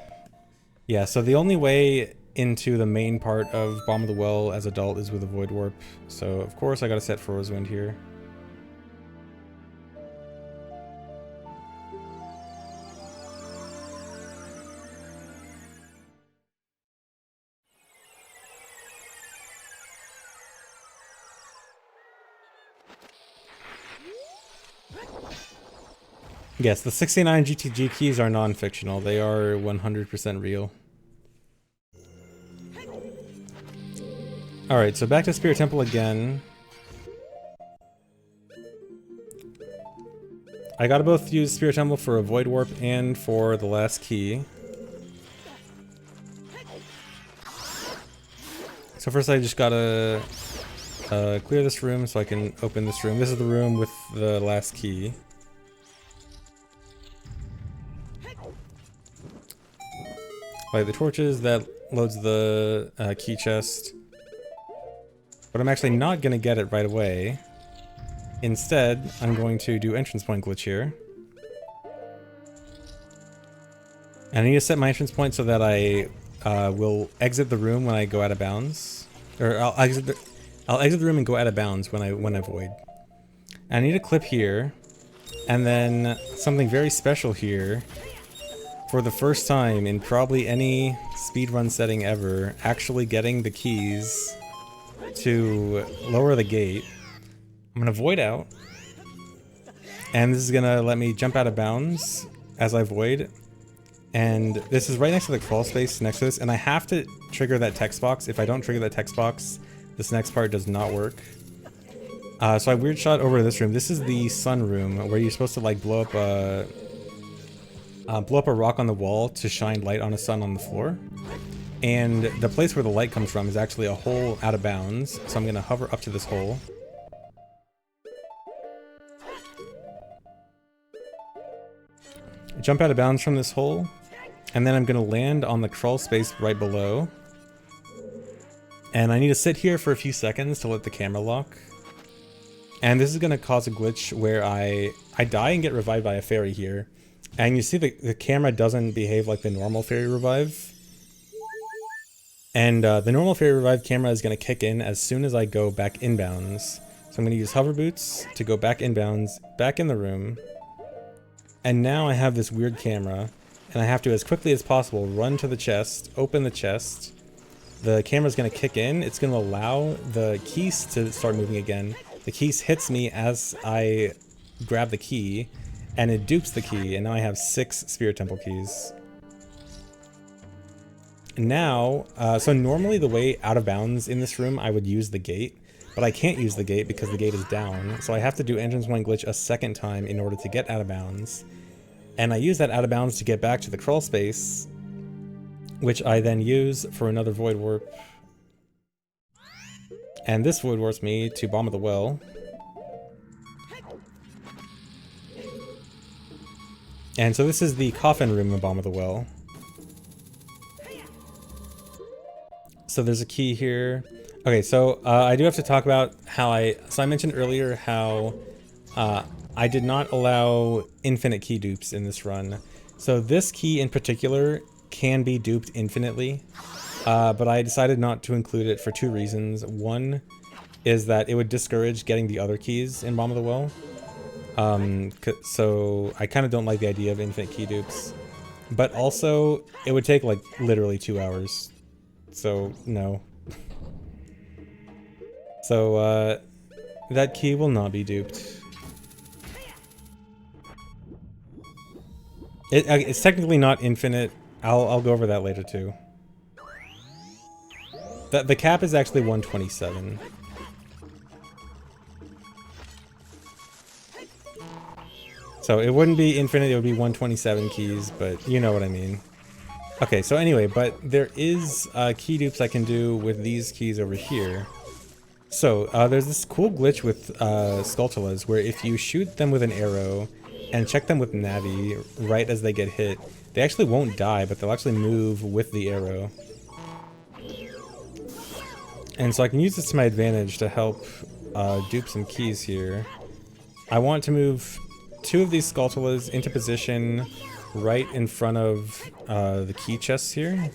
Yeah, so the only way into the main part of Bomb of the Well as adult is with a Void Warp. So of course I gotta set Froze Wind here. Yes, the 69 GTG keys are non-fictional. They are 100% real. Alright, so back to Spirit Temple again. I gotta both use Spirit Temple for a Void Warp and for the last key. So first I just gotta clear this room so I can open this room. This is the room with the last key. Light the torches, that loads the key chest. But I'm actually not going to get it right away. Instead, I'm going to do entrance point glitch here. And I need to set my entrance point so that I will exit the room when I go out of bounds. Or I'll exit the room and go out of bounds when I void. And I need a clip here. And then something very special here. For the first time in probably any speedrun setting ever, actually getting the keys to lower the gate. I'm gonna void out, and this is gonna let me jump out of bounds as I void, and this is right next to the crawl space next to this, and I have to trigger that text box. If I don't trigger that text box, this next part does not work. So I weird shot over to this room. This is the sun room where you're supposed to like blow up blow up a rock on the wall to shine light on a sun on the floor. And the place where the light comes from is actually a hole out of bounds. So I'm going to hover up to this hole. Jump out of bounds from this hole. And then I'm going to land on the crawl space right below. And I need to sit here for a few seconds to let the camera lock. And this is going to cause a glitch where I die and get revived by a fairy here. And you see the camera doesn't behave like the normal fairy revive. And the normal fairy revive camera is going to kick in as soon as I go back inbounds. So I'm going to use hover boots to go back inbounds, back in the room. And now I have this weird camera. And I have to, as quickly as possible, run to the chest, open the chest. The camera's going to kick in. It's going to allow the keys to start moving again. The keys hits me as I grab the key, and it dupes the key, and now I have 6 Spirit Temple keys. Now, so normally the way out of bounds in this room, I would use the gate, but I can't use the gate because the gate is down, so I have to do Entrance 1 glitch a second time in order to get out of bounds. And I use that out of bounds to get back to the crawl space, which I then use for another void warp. And this void warps me to Bomb of the Well. And so this is the coffin room in Bomb of the Well. So there's a key here. Okay, so I do have to talk about how I mentioned earlier how I did not allow infinite key dupes in this run. So this key in particular can be duped infinitely, but I decided not to include it for 2 reasons. One is that it would discourage getting the other keys in Bomb of the Well. So I kind of don't like the idea of infinite key dupes. But also, it would take like literally 2 hours. So, no. So, that key will not be duped. It's technically not infinite. I'll go over that later too. The cap is actually 127. So it wouldn't be infinite, it would be 127 keys, but you know what I mean. Okay, so anyway, but there is key dupes I can do with these keys over here. So there's this cool glitch with Skulltulas where if you shoot them with an arrow and check them with Navi right as they get hit, they actually won't die, but they'll actually move with the arrow. And so I can use this to my advantage to help dupe some keys here. I want to move 2 of these Skulltulas into position right in front of the key chests here.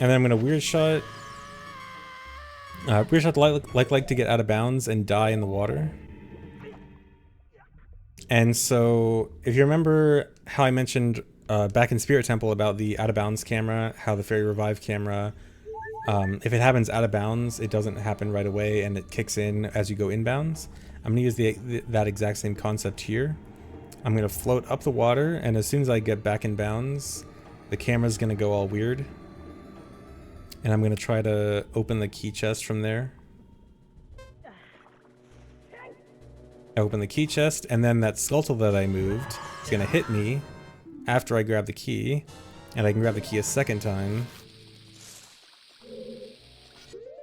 And then I'm going to weird shot. Weird shot like to get out of bounds and die in the water. And so, if you remember how I mentioned back in Spirit Temple about the out of bounds camera, how the Fairy Revive camera, if it happens out of bounds, it doesn't happen right away and it kicks in as you go inbounds. I'm going to use that exact same concept here. I'm going to float up the water, and as soon as I get back in bounds, the camera's going to go all weird. And I'm going to try to open the key chest from there. I open the key chest, and then that Skulltula that I moved is going to hit me after I grab the key. And I can grab the key a second time.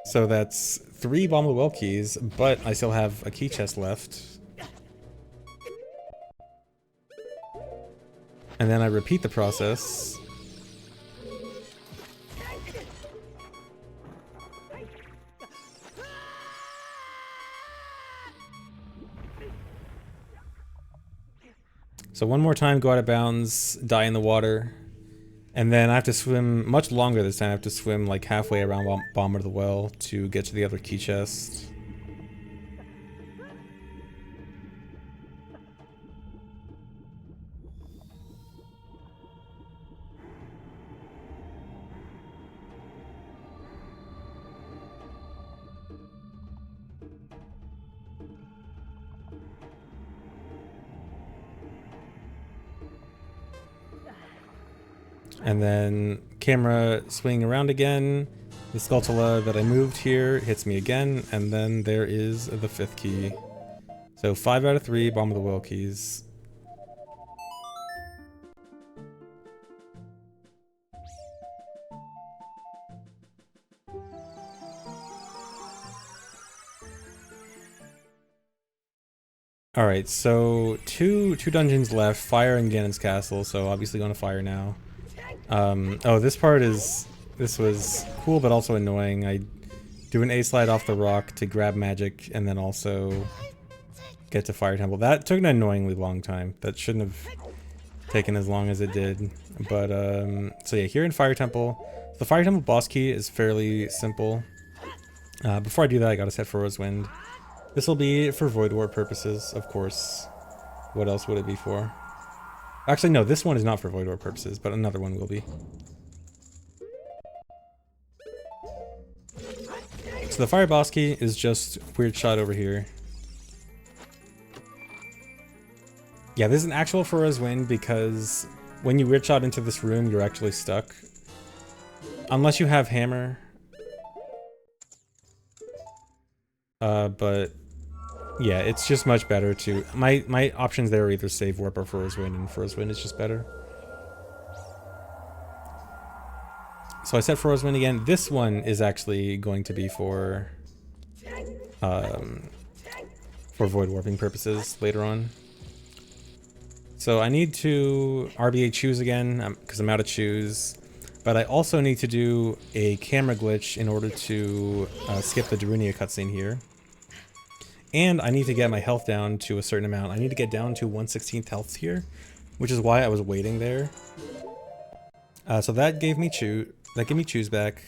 So that's 3 Bomb of the Well keys, but I still have a key chest left. And then I repeat the process. So one more time, go out of bounds, die in the water, and then I have to swim much longer this time. I have to swim like halfway around Bomb of the Well to get to the other key chest. And then camera swinging around again. The Skulltula that I moved here hits me again, and then there is the 5th key. So 5 out of 3 Bomb of the Will keys. Alright, so two dungeons left, Fire and Ganon's Castle, so obviously going to Fire now. Oh, this was cool but also annoying. I do an A-slide off the rock to grab magic and then also get to Fire Temple. That took an annoyingly long time. That shouldn't have taken as long as it did. But, so yeah, here in Fire Temple, the Fire Temple boss key is fairly simple. Before I do that, I gotta set Froa's Wind. This will be for Void Warp purposes, of course. What else would it be for? Actually, no, this one is not for Void Warp purposes, but another one will be. So the Fire boss key is just Weird Shot over here. Yeah, this is an actual Froa's Wind because when you Weird Shot into this room, you're actually stuck. Unless you have Hammer. But yeah, it's just much better to... My options there are either Save Warp or Froa's Wind, and Froa's Wind is just better. So I set Froa's Wind again. This one is actually going to be for Void Warping purposes later on. So I need to RBA choose again, because I'm out of choose. But I also need to do a camera glitch in order to skip the Darunia cutscene here. And I need to get my health down to a certain amount. I need to get down to 1/16 health here, which is why I was waiting there. So that gave me choose back.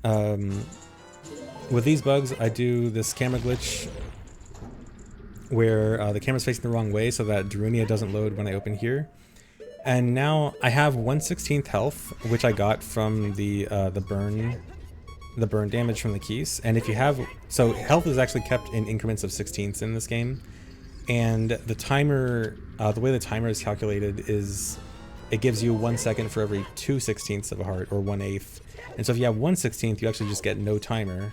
With these bugs, I do this camera glitch where the camera's facing the wrong way so that Darunia doesn't load when I open here. And now I have 1/16 health, which I got from the burn damage from the keys. And if you have, so health is actually kept in increments of 16ths in this game, and the timer, the way the timer is calculated is it gives you 1 second for every 2/16ths of a heart, or 1/8. And so if you have 1/16th, you actually just get no timer.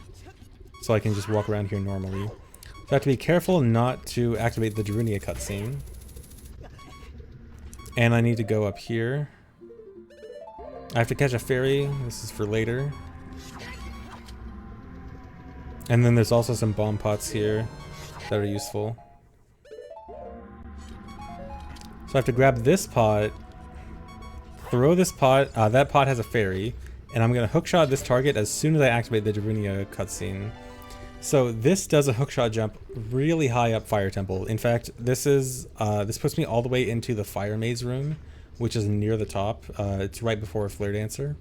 So I can just walk around here normally. So I have to be careful not to activate the Darunia cutscene. And I need to go up here. I have to catch a fairy. This is for later. And then there's also some bomb pots here that are useful. So I have to grab this pot, throw this pot, that pot has a fairy, and I'm gonna hookshot this target as soon as I activate the Darunia cutscene. So this does a hookshot jump really high up Fire Temple. In fact, this puts me all the way into the Fire Maze room, which is near the top. It's right before Flare Dancer.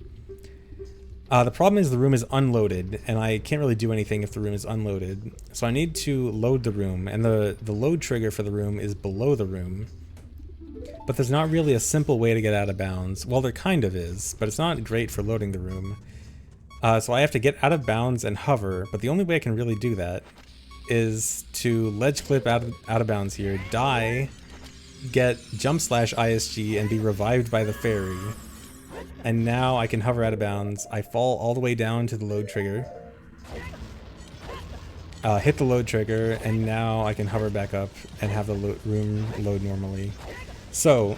The problem is the room is unloaded, and I can't really do anything if the room is unloaded. So I need to load the room, and the load trigger for the room is below the room. But there's not really a simple way to get out of bounds. Well, there kind of is, but it's not great for loading the room. So I have to get out of bounds and hover, but the only way I can really do that is to ledge clip out of bounds here, die, get jump slash ISG, and be revived by the fairy. And now I can hover out of bounds. I fall all the way down to the load trigger. Hit the load trigger, and now I can hover back up and have the room load normally. So,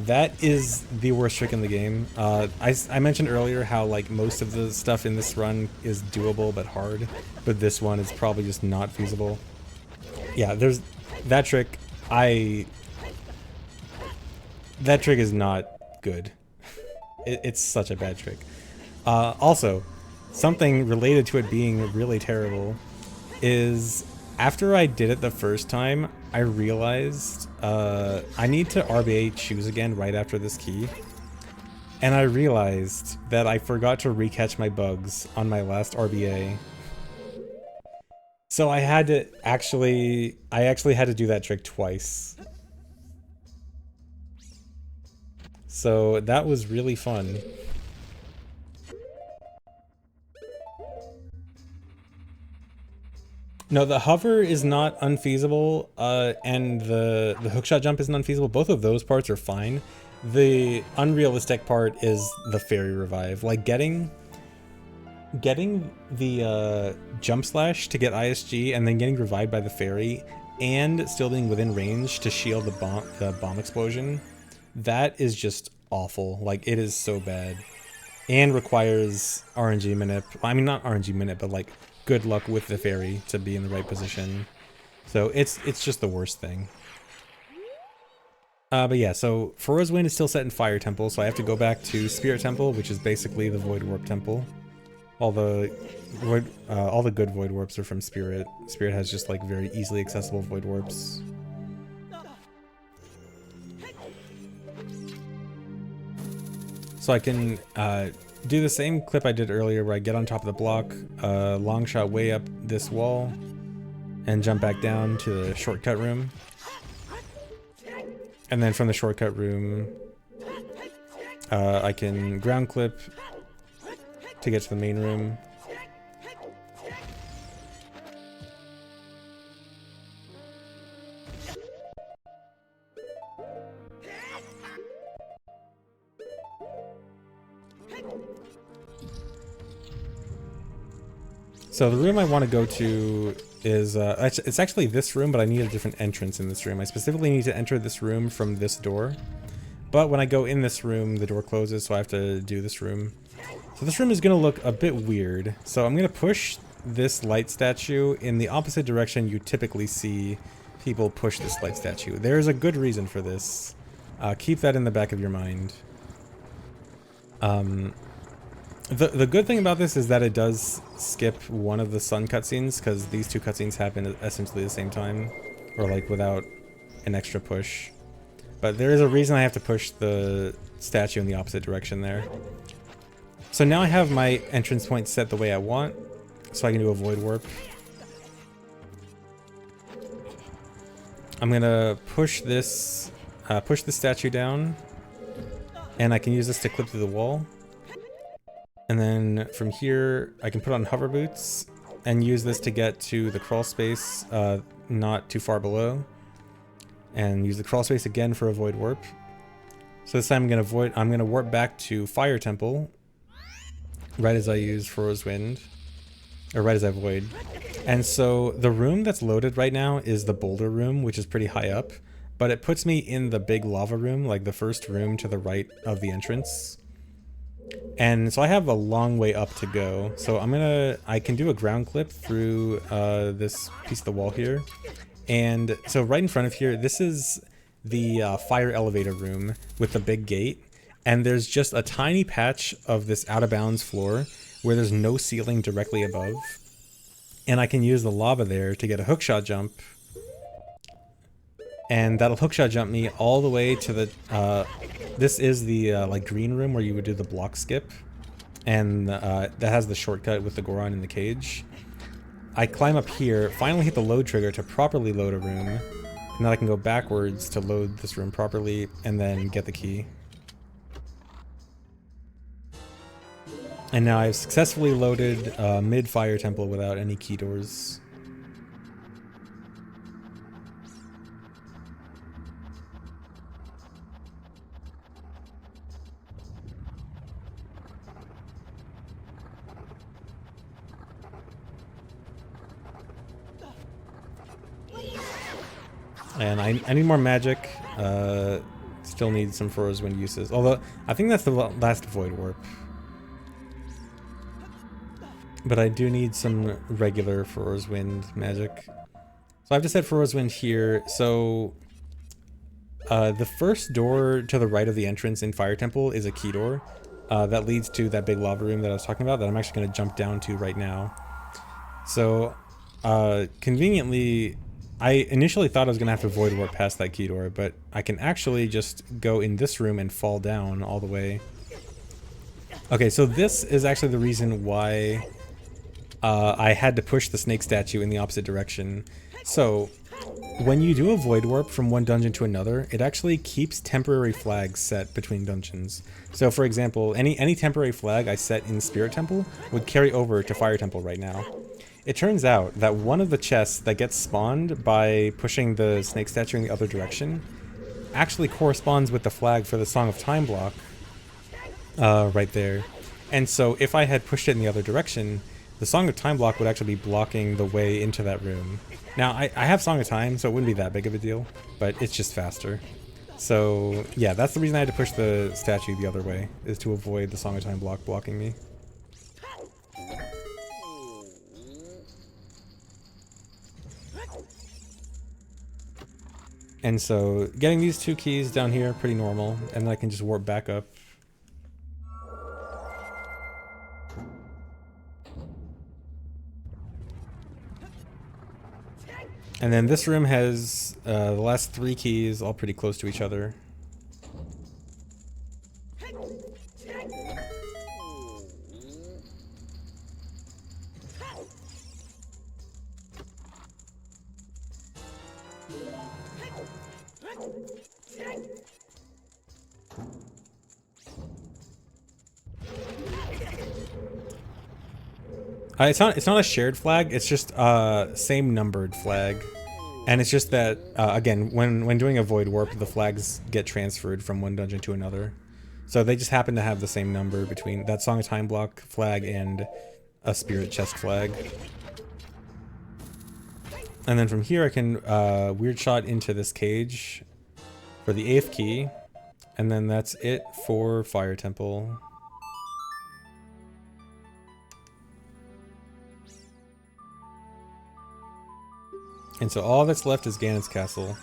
that is the worst trick in the game. I mentioned earlier how like most of the stuff in this run is doable but hard, but this one is probably just not feasible. Yeah, there's that trick. That trick is not good. It's such a bad trick. Also, something related to it being really terrible is after I did it the first time, I realized I need to RBA choose again right after this key. And I realized that I forgot to recatch my bugs on my last RBA. So I actually had to do that trick twice. So that was really fun. No, the hover is not unfeasible, and the hookshot jump isn't unfeasible. Both of those parts are fine. The unrealistic part is the fairy revive. Like getting the jump slash to get ISG and then getting revived by the fairy and still being within range to shield the bomb explosion. That is just awful. Like, it is so bad. And requires RNG minute. I mean, not RNG minute, but like good luck with the fairy to be in the right position. So it's just the worst thing. But yeah, so Feroz Wind is still set in Fire Temple, so I have to go back to Spirit Temple, which is basically the Void Warp Temple. All the good Void Warps are from Spirit. Spirit has just like very easily accessible Void Warps. So I can do the same clip I did earlier where I get on top of the block, long shot way up this wall, and jump back down to the shortcut room. And then from the shortcut room, I can ground clip to get to the main room. So the room I want to go to is, it's actually this room, but I need a different entrance in this room. I specifically need to enter this room from this door. But when I go in this room, the door closes, so I have to do this room. So this room is going to look a bit weird. So I'm going to push this light statue in the opposite direction you typically see people push this light statue. There's a good reason for this. Keep that in the back of your mind. The good thing about this is that it does skip one of the sun cutscenes, because these two cutscenes happen at essentially the same time, or like without an extra push. But there is a reason I have to push the statue in the opposite direction there. So now I have my entrance point set the way I want, so I can do a void warp. I'm gonna push this, push the statue down, and I can use this to clip through the wall. And then from here, I can put on hover boots and use this to get to the crawl space, not too far below. And use the crawl space again for a void warp. So this time I'm gonna warp back to Fire Temple, right as I use Feroz Wind, or right as I void. And so the room that's loaded right now is the boulder room, which is pretty high up, but it puts me in the big lava room, like the first room to the right of the entrance. And so I have a long way up to go. So I can do a ground clip through this piece of the wall here. And so right in front of here, this is the fire elevator room with the big gate. And there's just a tiny patch of this out of bounds floor where there's no ceiling directly above. And I can use the lava there to get a hookshot jump. And that'll hookshot jump me all the way to the, this is the like green room where you would do the block skip. And that has the shortcut with the Goron in the cage. I climb up here, finally hit the load trigger to properly load a room. And then I can go backwards to load this room properly and then get the key. And now I've successfully loaded mid-Fire Temple without any key doors. And I need more magic. Still need some Feroz Wind uses. Although, I think that's the last Void Warp. But I do need some regular Feroz Wind magic. So I've just set Feroz Wind here. So, the first door to the right of the entrance in Fire Temple is a key door. That leads to that big lava room that I was talking about that I'm actually going to jump down to right now. So, conveniently, I initially thought I was going to have to void warp past that key door, but I can actually just go in this room and fall down all the way. Okay, so this is actually the reason why I had to push the snake statue in the opposite direction. So, when you do a void warp from one dungeon to another, it actually keeps temporary flags set between dungeons. So for example, any temporary flag I set in Spirit Temple would carry over to Fire Temple right now. It turns out that one of the chests that gets spawned by pushing the snake statue in the other direction actually corresponds with the flag for the Song of Time block right there. And so if I had pushed it in the other direction, the Song of Time block would actually be blocking the way into that room. Now, I have Song of Time, so it wouldn't be that big of a deal, but it's just faster. So, yeah, that's the reason I had to push the statue the other way, is to avoid the Song of Time block blocking me. And so, getting these 2 keys down here, pretty normal, and then I can just warp back up. And then this room has the last 3 keys all pretty close to each other. It's not a shared flag, it's just same numbered flag. And it's just that, again, when doing a void warp, the flags get transferred from one dungeon to another. So they just happen to have the same number between that Song of Time block flag and a spirit chest flag. And then from here I can weird shot into this cage for the 8th key. And then that's it for Fire Temple. And so all that's left is Ganon's castle.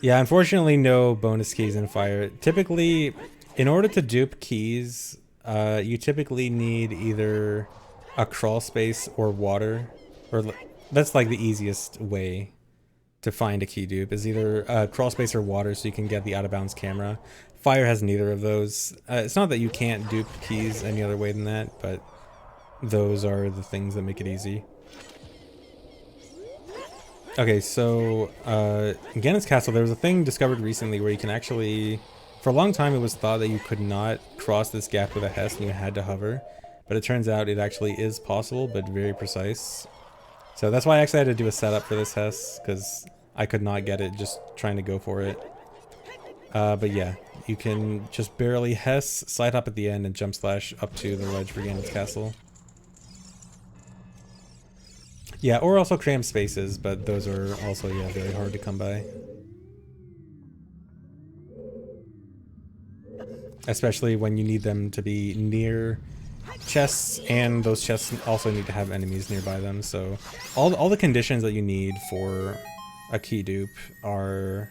Yeah, unfortunately no bonus keys in Fire. Typically, in order to dupe keys, you typically need either a crawl space or water. Or that's like the easiest way to find a key dupe, is either a crawl space or water so you can get the out of bounds camera. Fire has neither of those. It's not that you can't dupe keys any other way than that, but those are the things that make it easy. Okay, so in Ganon's castle, there was a thing discovered recently where you can actually, for a long time it was thought that you could not cross this gap with a Hess and you had to hover, but it turns out it actually is possible, but very precise. So that's why I actually had to do a setup for this Hess, because I could not get it just trying to go for it. But yeah, you can just barely Hess, side hop at the end, and jump slash up to the ledge for Ganon's castle. Yeah, or also cram spaces, but those are also, yeah, very hard to come by. Especially when you need them to be near chests, and those chests also need to have enemies nearby them, so all the conditions that you need for a key dupe are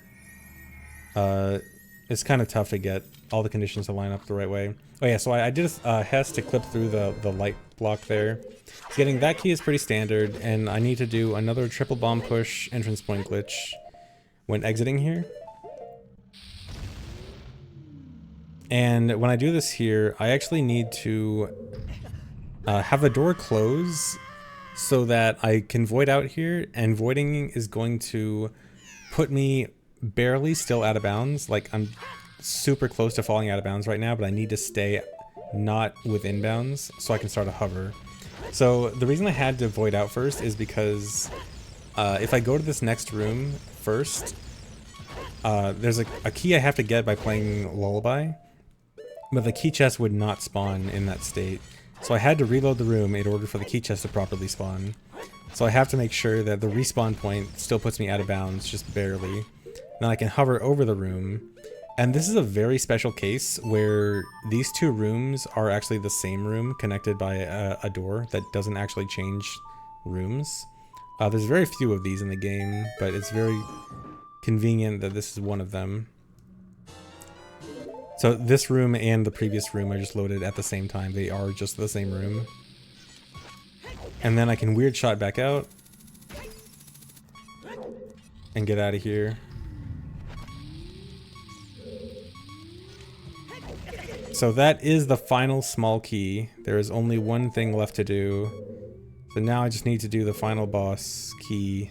it's kind of tough to get all the conditions to line up the right way. Oh yeah, so I did a Hess to clip through the light block there. So getting that key is pretty standard, and I need to do another triple bomb push entrance point glitch when exiting here. And when I do this here, I actually need to have the door close so that I can void out here, and voiding is going to put me barely still out of bounds. Like, I'm super close to falling out of bounds right now, but I need to stay not within bounds so I can start a hover. So the reason I had to void out first is because if I go to this next room first, there's a key I have to get by playing Lullaby, but the key chest would not spawn in that state. So I had to reload the room in order for the key chest to properly spawn. So I have to make sure that the respawn point still puts me out of bounds, just barely. Then I can hover over the room. And this is a very special case where these 2 rooms are actually the same room connected by a door that doesn't actually change rooms. There's very few of these in the game, but it's very convenient that this is one of them. So this room and the previous room are just loaded at the same time. They are just the same room. And then I can weird shot back out and get out of here. So that is the final small key. There is only one thing left to do. So now I just need to do the final boss key.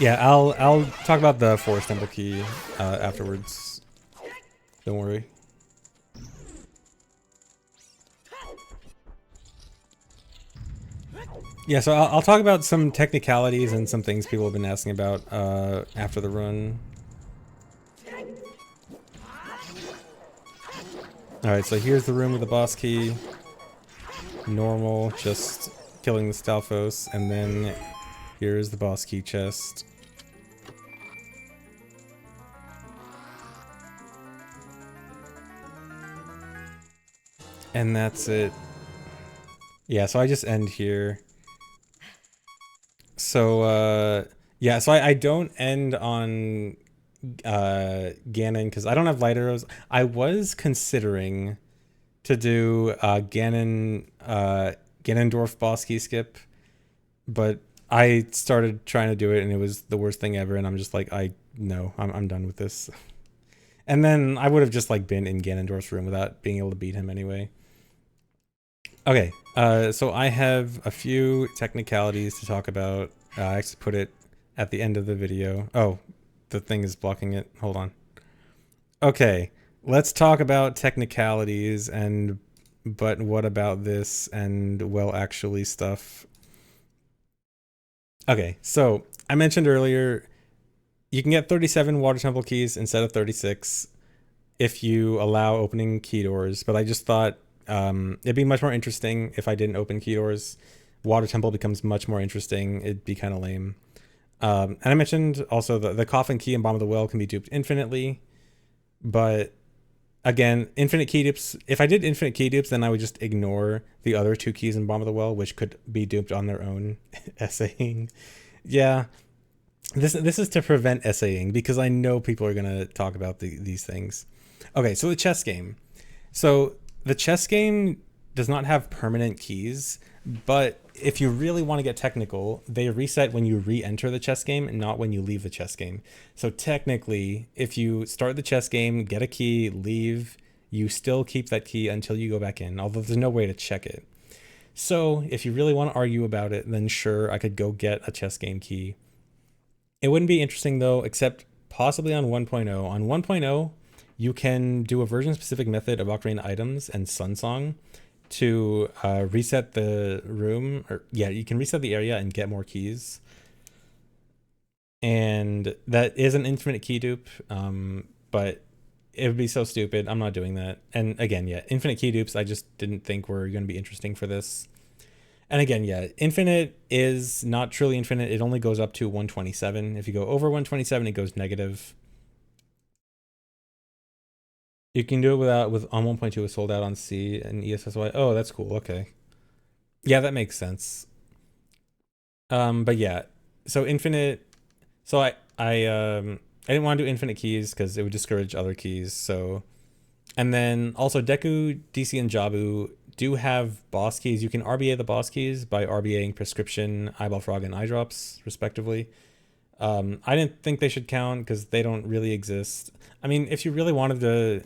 Yeah, I'll talk about the Forest Temple key afterwards. Don't worry. Yeah, so I'll talk about some technicalities and some things people have been asking about after the run. Alright, so here's the room with the boss key. Normal, just killing the Stalfos, and then here's the boss key chest. And that's it. Yeah, so I just end here. So, yeah, so I don't end on Ganon because I don't have light arrows. I was considering to do Ganondorf boss key skip, but I started trying to do it and it was the worst thing ever, and I'm just like, I'm done with this. And then I would have just like been in Ganondorf's room without being able to beat him anyway. Okay, so I have a few technicalities to talk about. I actually put it at the end of the video. Oh, the thing is blocking it. Hold on. Okay, let's talk about technicalities and but what about this and well actually stuff. Okay, so I mentioned earlier you can get 37 water temple keys instead of 36 if you allow opening key doors, but I just thought it'd be much more interesting if I didn't open key doors. Water temple becomes much more interesting. It'd be kind of lame. And I mentioned also the coffin key and bomb of the well can be duped infinitely, but again, infinite key dupes. If I did infinite key dupes, then I would just ignore the other two keys in bomb of the well, which could be duped on their own. Essaying, yeah. This is to prevent essaying because I know people are gonna talk about these things. Okay, so the chess game. So the chess game does not have permanent keys, but if you really want to get technical, they reset when you re-enter the chess game, not when you leave the chess game. So technically, if you start the chess game, get a key, leave, you still keep that key until you go back in, although there's no way to check it. So if you really want to argue about it, then sure, I could go get a chess game key. It wouldn't be interesting though, except possibly on 1.0. On 1.0, you can do a version-specific method of Ocarina items and Sunsong to reset the room. Or yeah, you can reset the area and get more keys. And that is an infinite key dupe, but it would be so stupid. I'm not doing that. And again, yeah, infinite key dupes I just didn't think were going to be interesting for this. And again, yeah, infinite is not truly infinite. It only goes up to 127. If you go over 127, it goes negative. You can do it with on 1.2 is sold out on C and ESSY. Oh, that's cool. Okay. Yeah, that makes sense. But yeah, so infinite. So I didn't want to do infinite keys because it would discourage other keys. So, and then also Deku, DC, and Jabu do have boss keys. You can RBA the boss keys by RBAing Prescription, Eyeball Frog, and Eye Drops, respectively. I didn't think they should count because they don't really exist. I mean, if you really wanted to,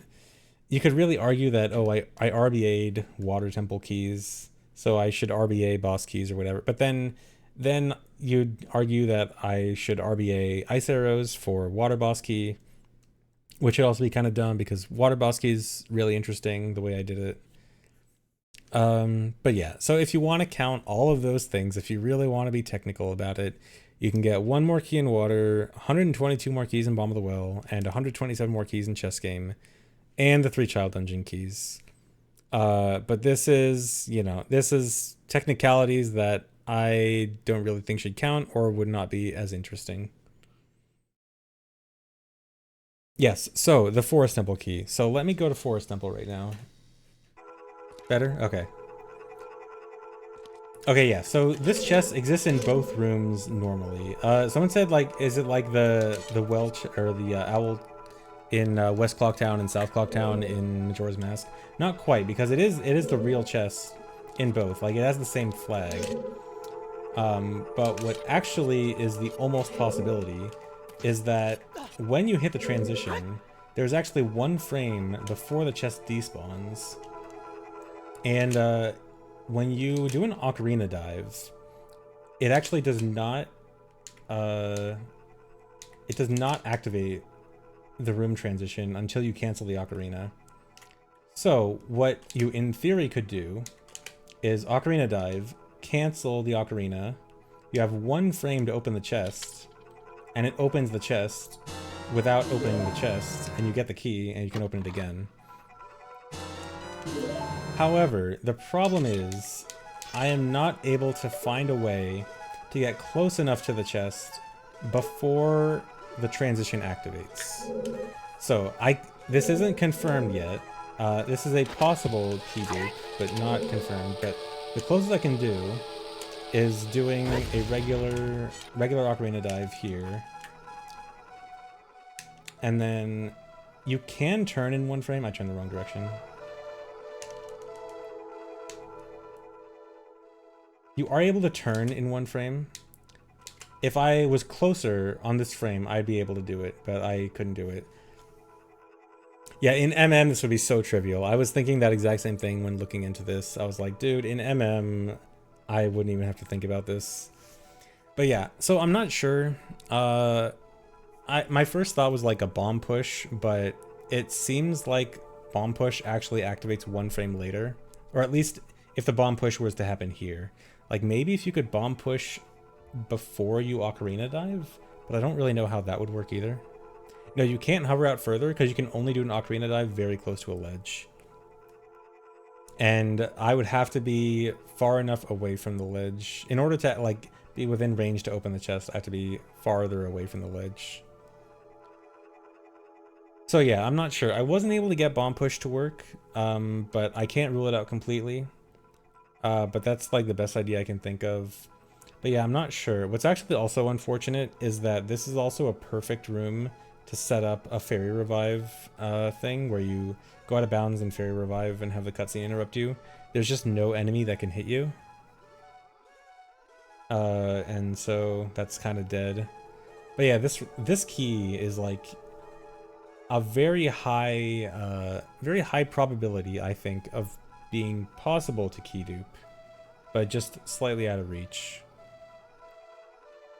you could really argue that, oh, I RBA'd Water Temple keys, so I should RBA boss keys or whatever. But then you'd argue that I should RBA Ice Arrows for Water Boss Key, which would also be kind of dumb because Water Boss Key is really interesting the way I did it. But yeah, so if you want to count all of those things, if you really want to be technical about it, you can get one more key in Water, 122 more keys in Bomb of the Well, and 127 more keys in Chess Game, and the 3 Child Dungeon keys. But this is, this is technicalities that I don't really think should count or would not be as interesting. Yes, so the Forest Temple key. So let me go to Forest Temple right now. Better? Okay. Okay, yeah, so this chest exists in both rooms normally. Someone said, like, is it like the Welch or the Owl in West Clocktown and South Clocktown in Majora's Mask? Not quite, because it is the real chest in both. Like, it has the same flag. But what actually is the almost possibility is that when you hit the transition, there's actually one frame before the chest despawns. And when you do an Ocarina dive, it actually does not it does not activate the room transition until you cancel the ocarina. So what you in theory could do is ocarina dive, cancel the ocarina. You have 1 frame to open the chest, and it opens the chest without opening the chest, and you get the key, and you can open it again. However, the problem is I am not able to find a way to get close enough to the chest before the transition activates. So this isn't confirmed yet. This is a possible key dupe, but not confirmed. But the closest I can do is doing a regular ocarina dive here. And then you can turn in 1 frame. I turned the wrong direction. You are able to turn in 1 frame. If I was closer on this frame, I'd be able to do it, but I couldn't do it. Yeah, in MM, this would be so trivial. I was thinking that exact same thing when looking into this. I was like, dude, in MM, I wouldn't even have to think about this. But yeah, so I'm not sure. My first thought was like a bomb push, but it seems like bomb push actually activates 1 frame later. Or at least if the bomb push was to happen here. Like maybe if you could bomb push before you ocarina dive, but I don't really know how that would work either. No, you can't hover out further because you can only do an ocarina dive very close to a ledge. And I would have to be far enough away from the ledge. In order to like be within range to open the chest, I have to be farther away from the ledge. So yeah, I'm not sure. I wasn't able to get bomb push to work, but I can't rule it out completely. But that's like the best idea I can think of. But yeah, I'm not sure. What's actually also unfortunate is that this is also a perfect room to set up a fairy revive thing where you go out of bounds and fairy revive and have the cutscene interrupt you. There's just no enemy that can hit you. And so that's kind of dead. But yeah, this key is like a very high probability, I think, of being possible to key dupe, but just slightly out of reach.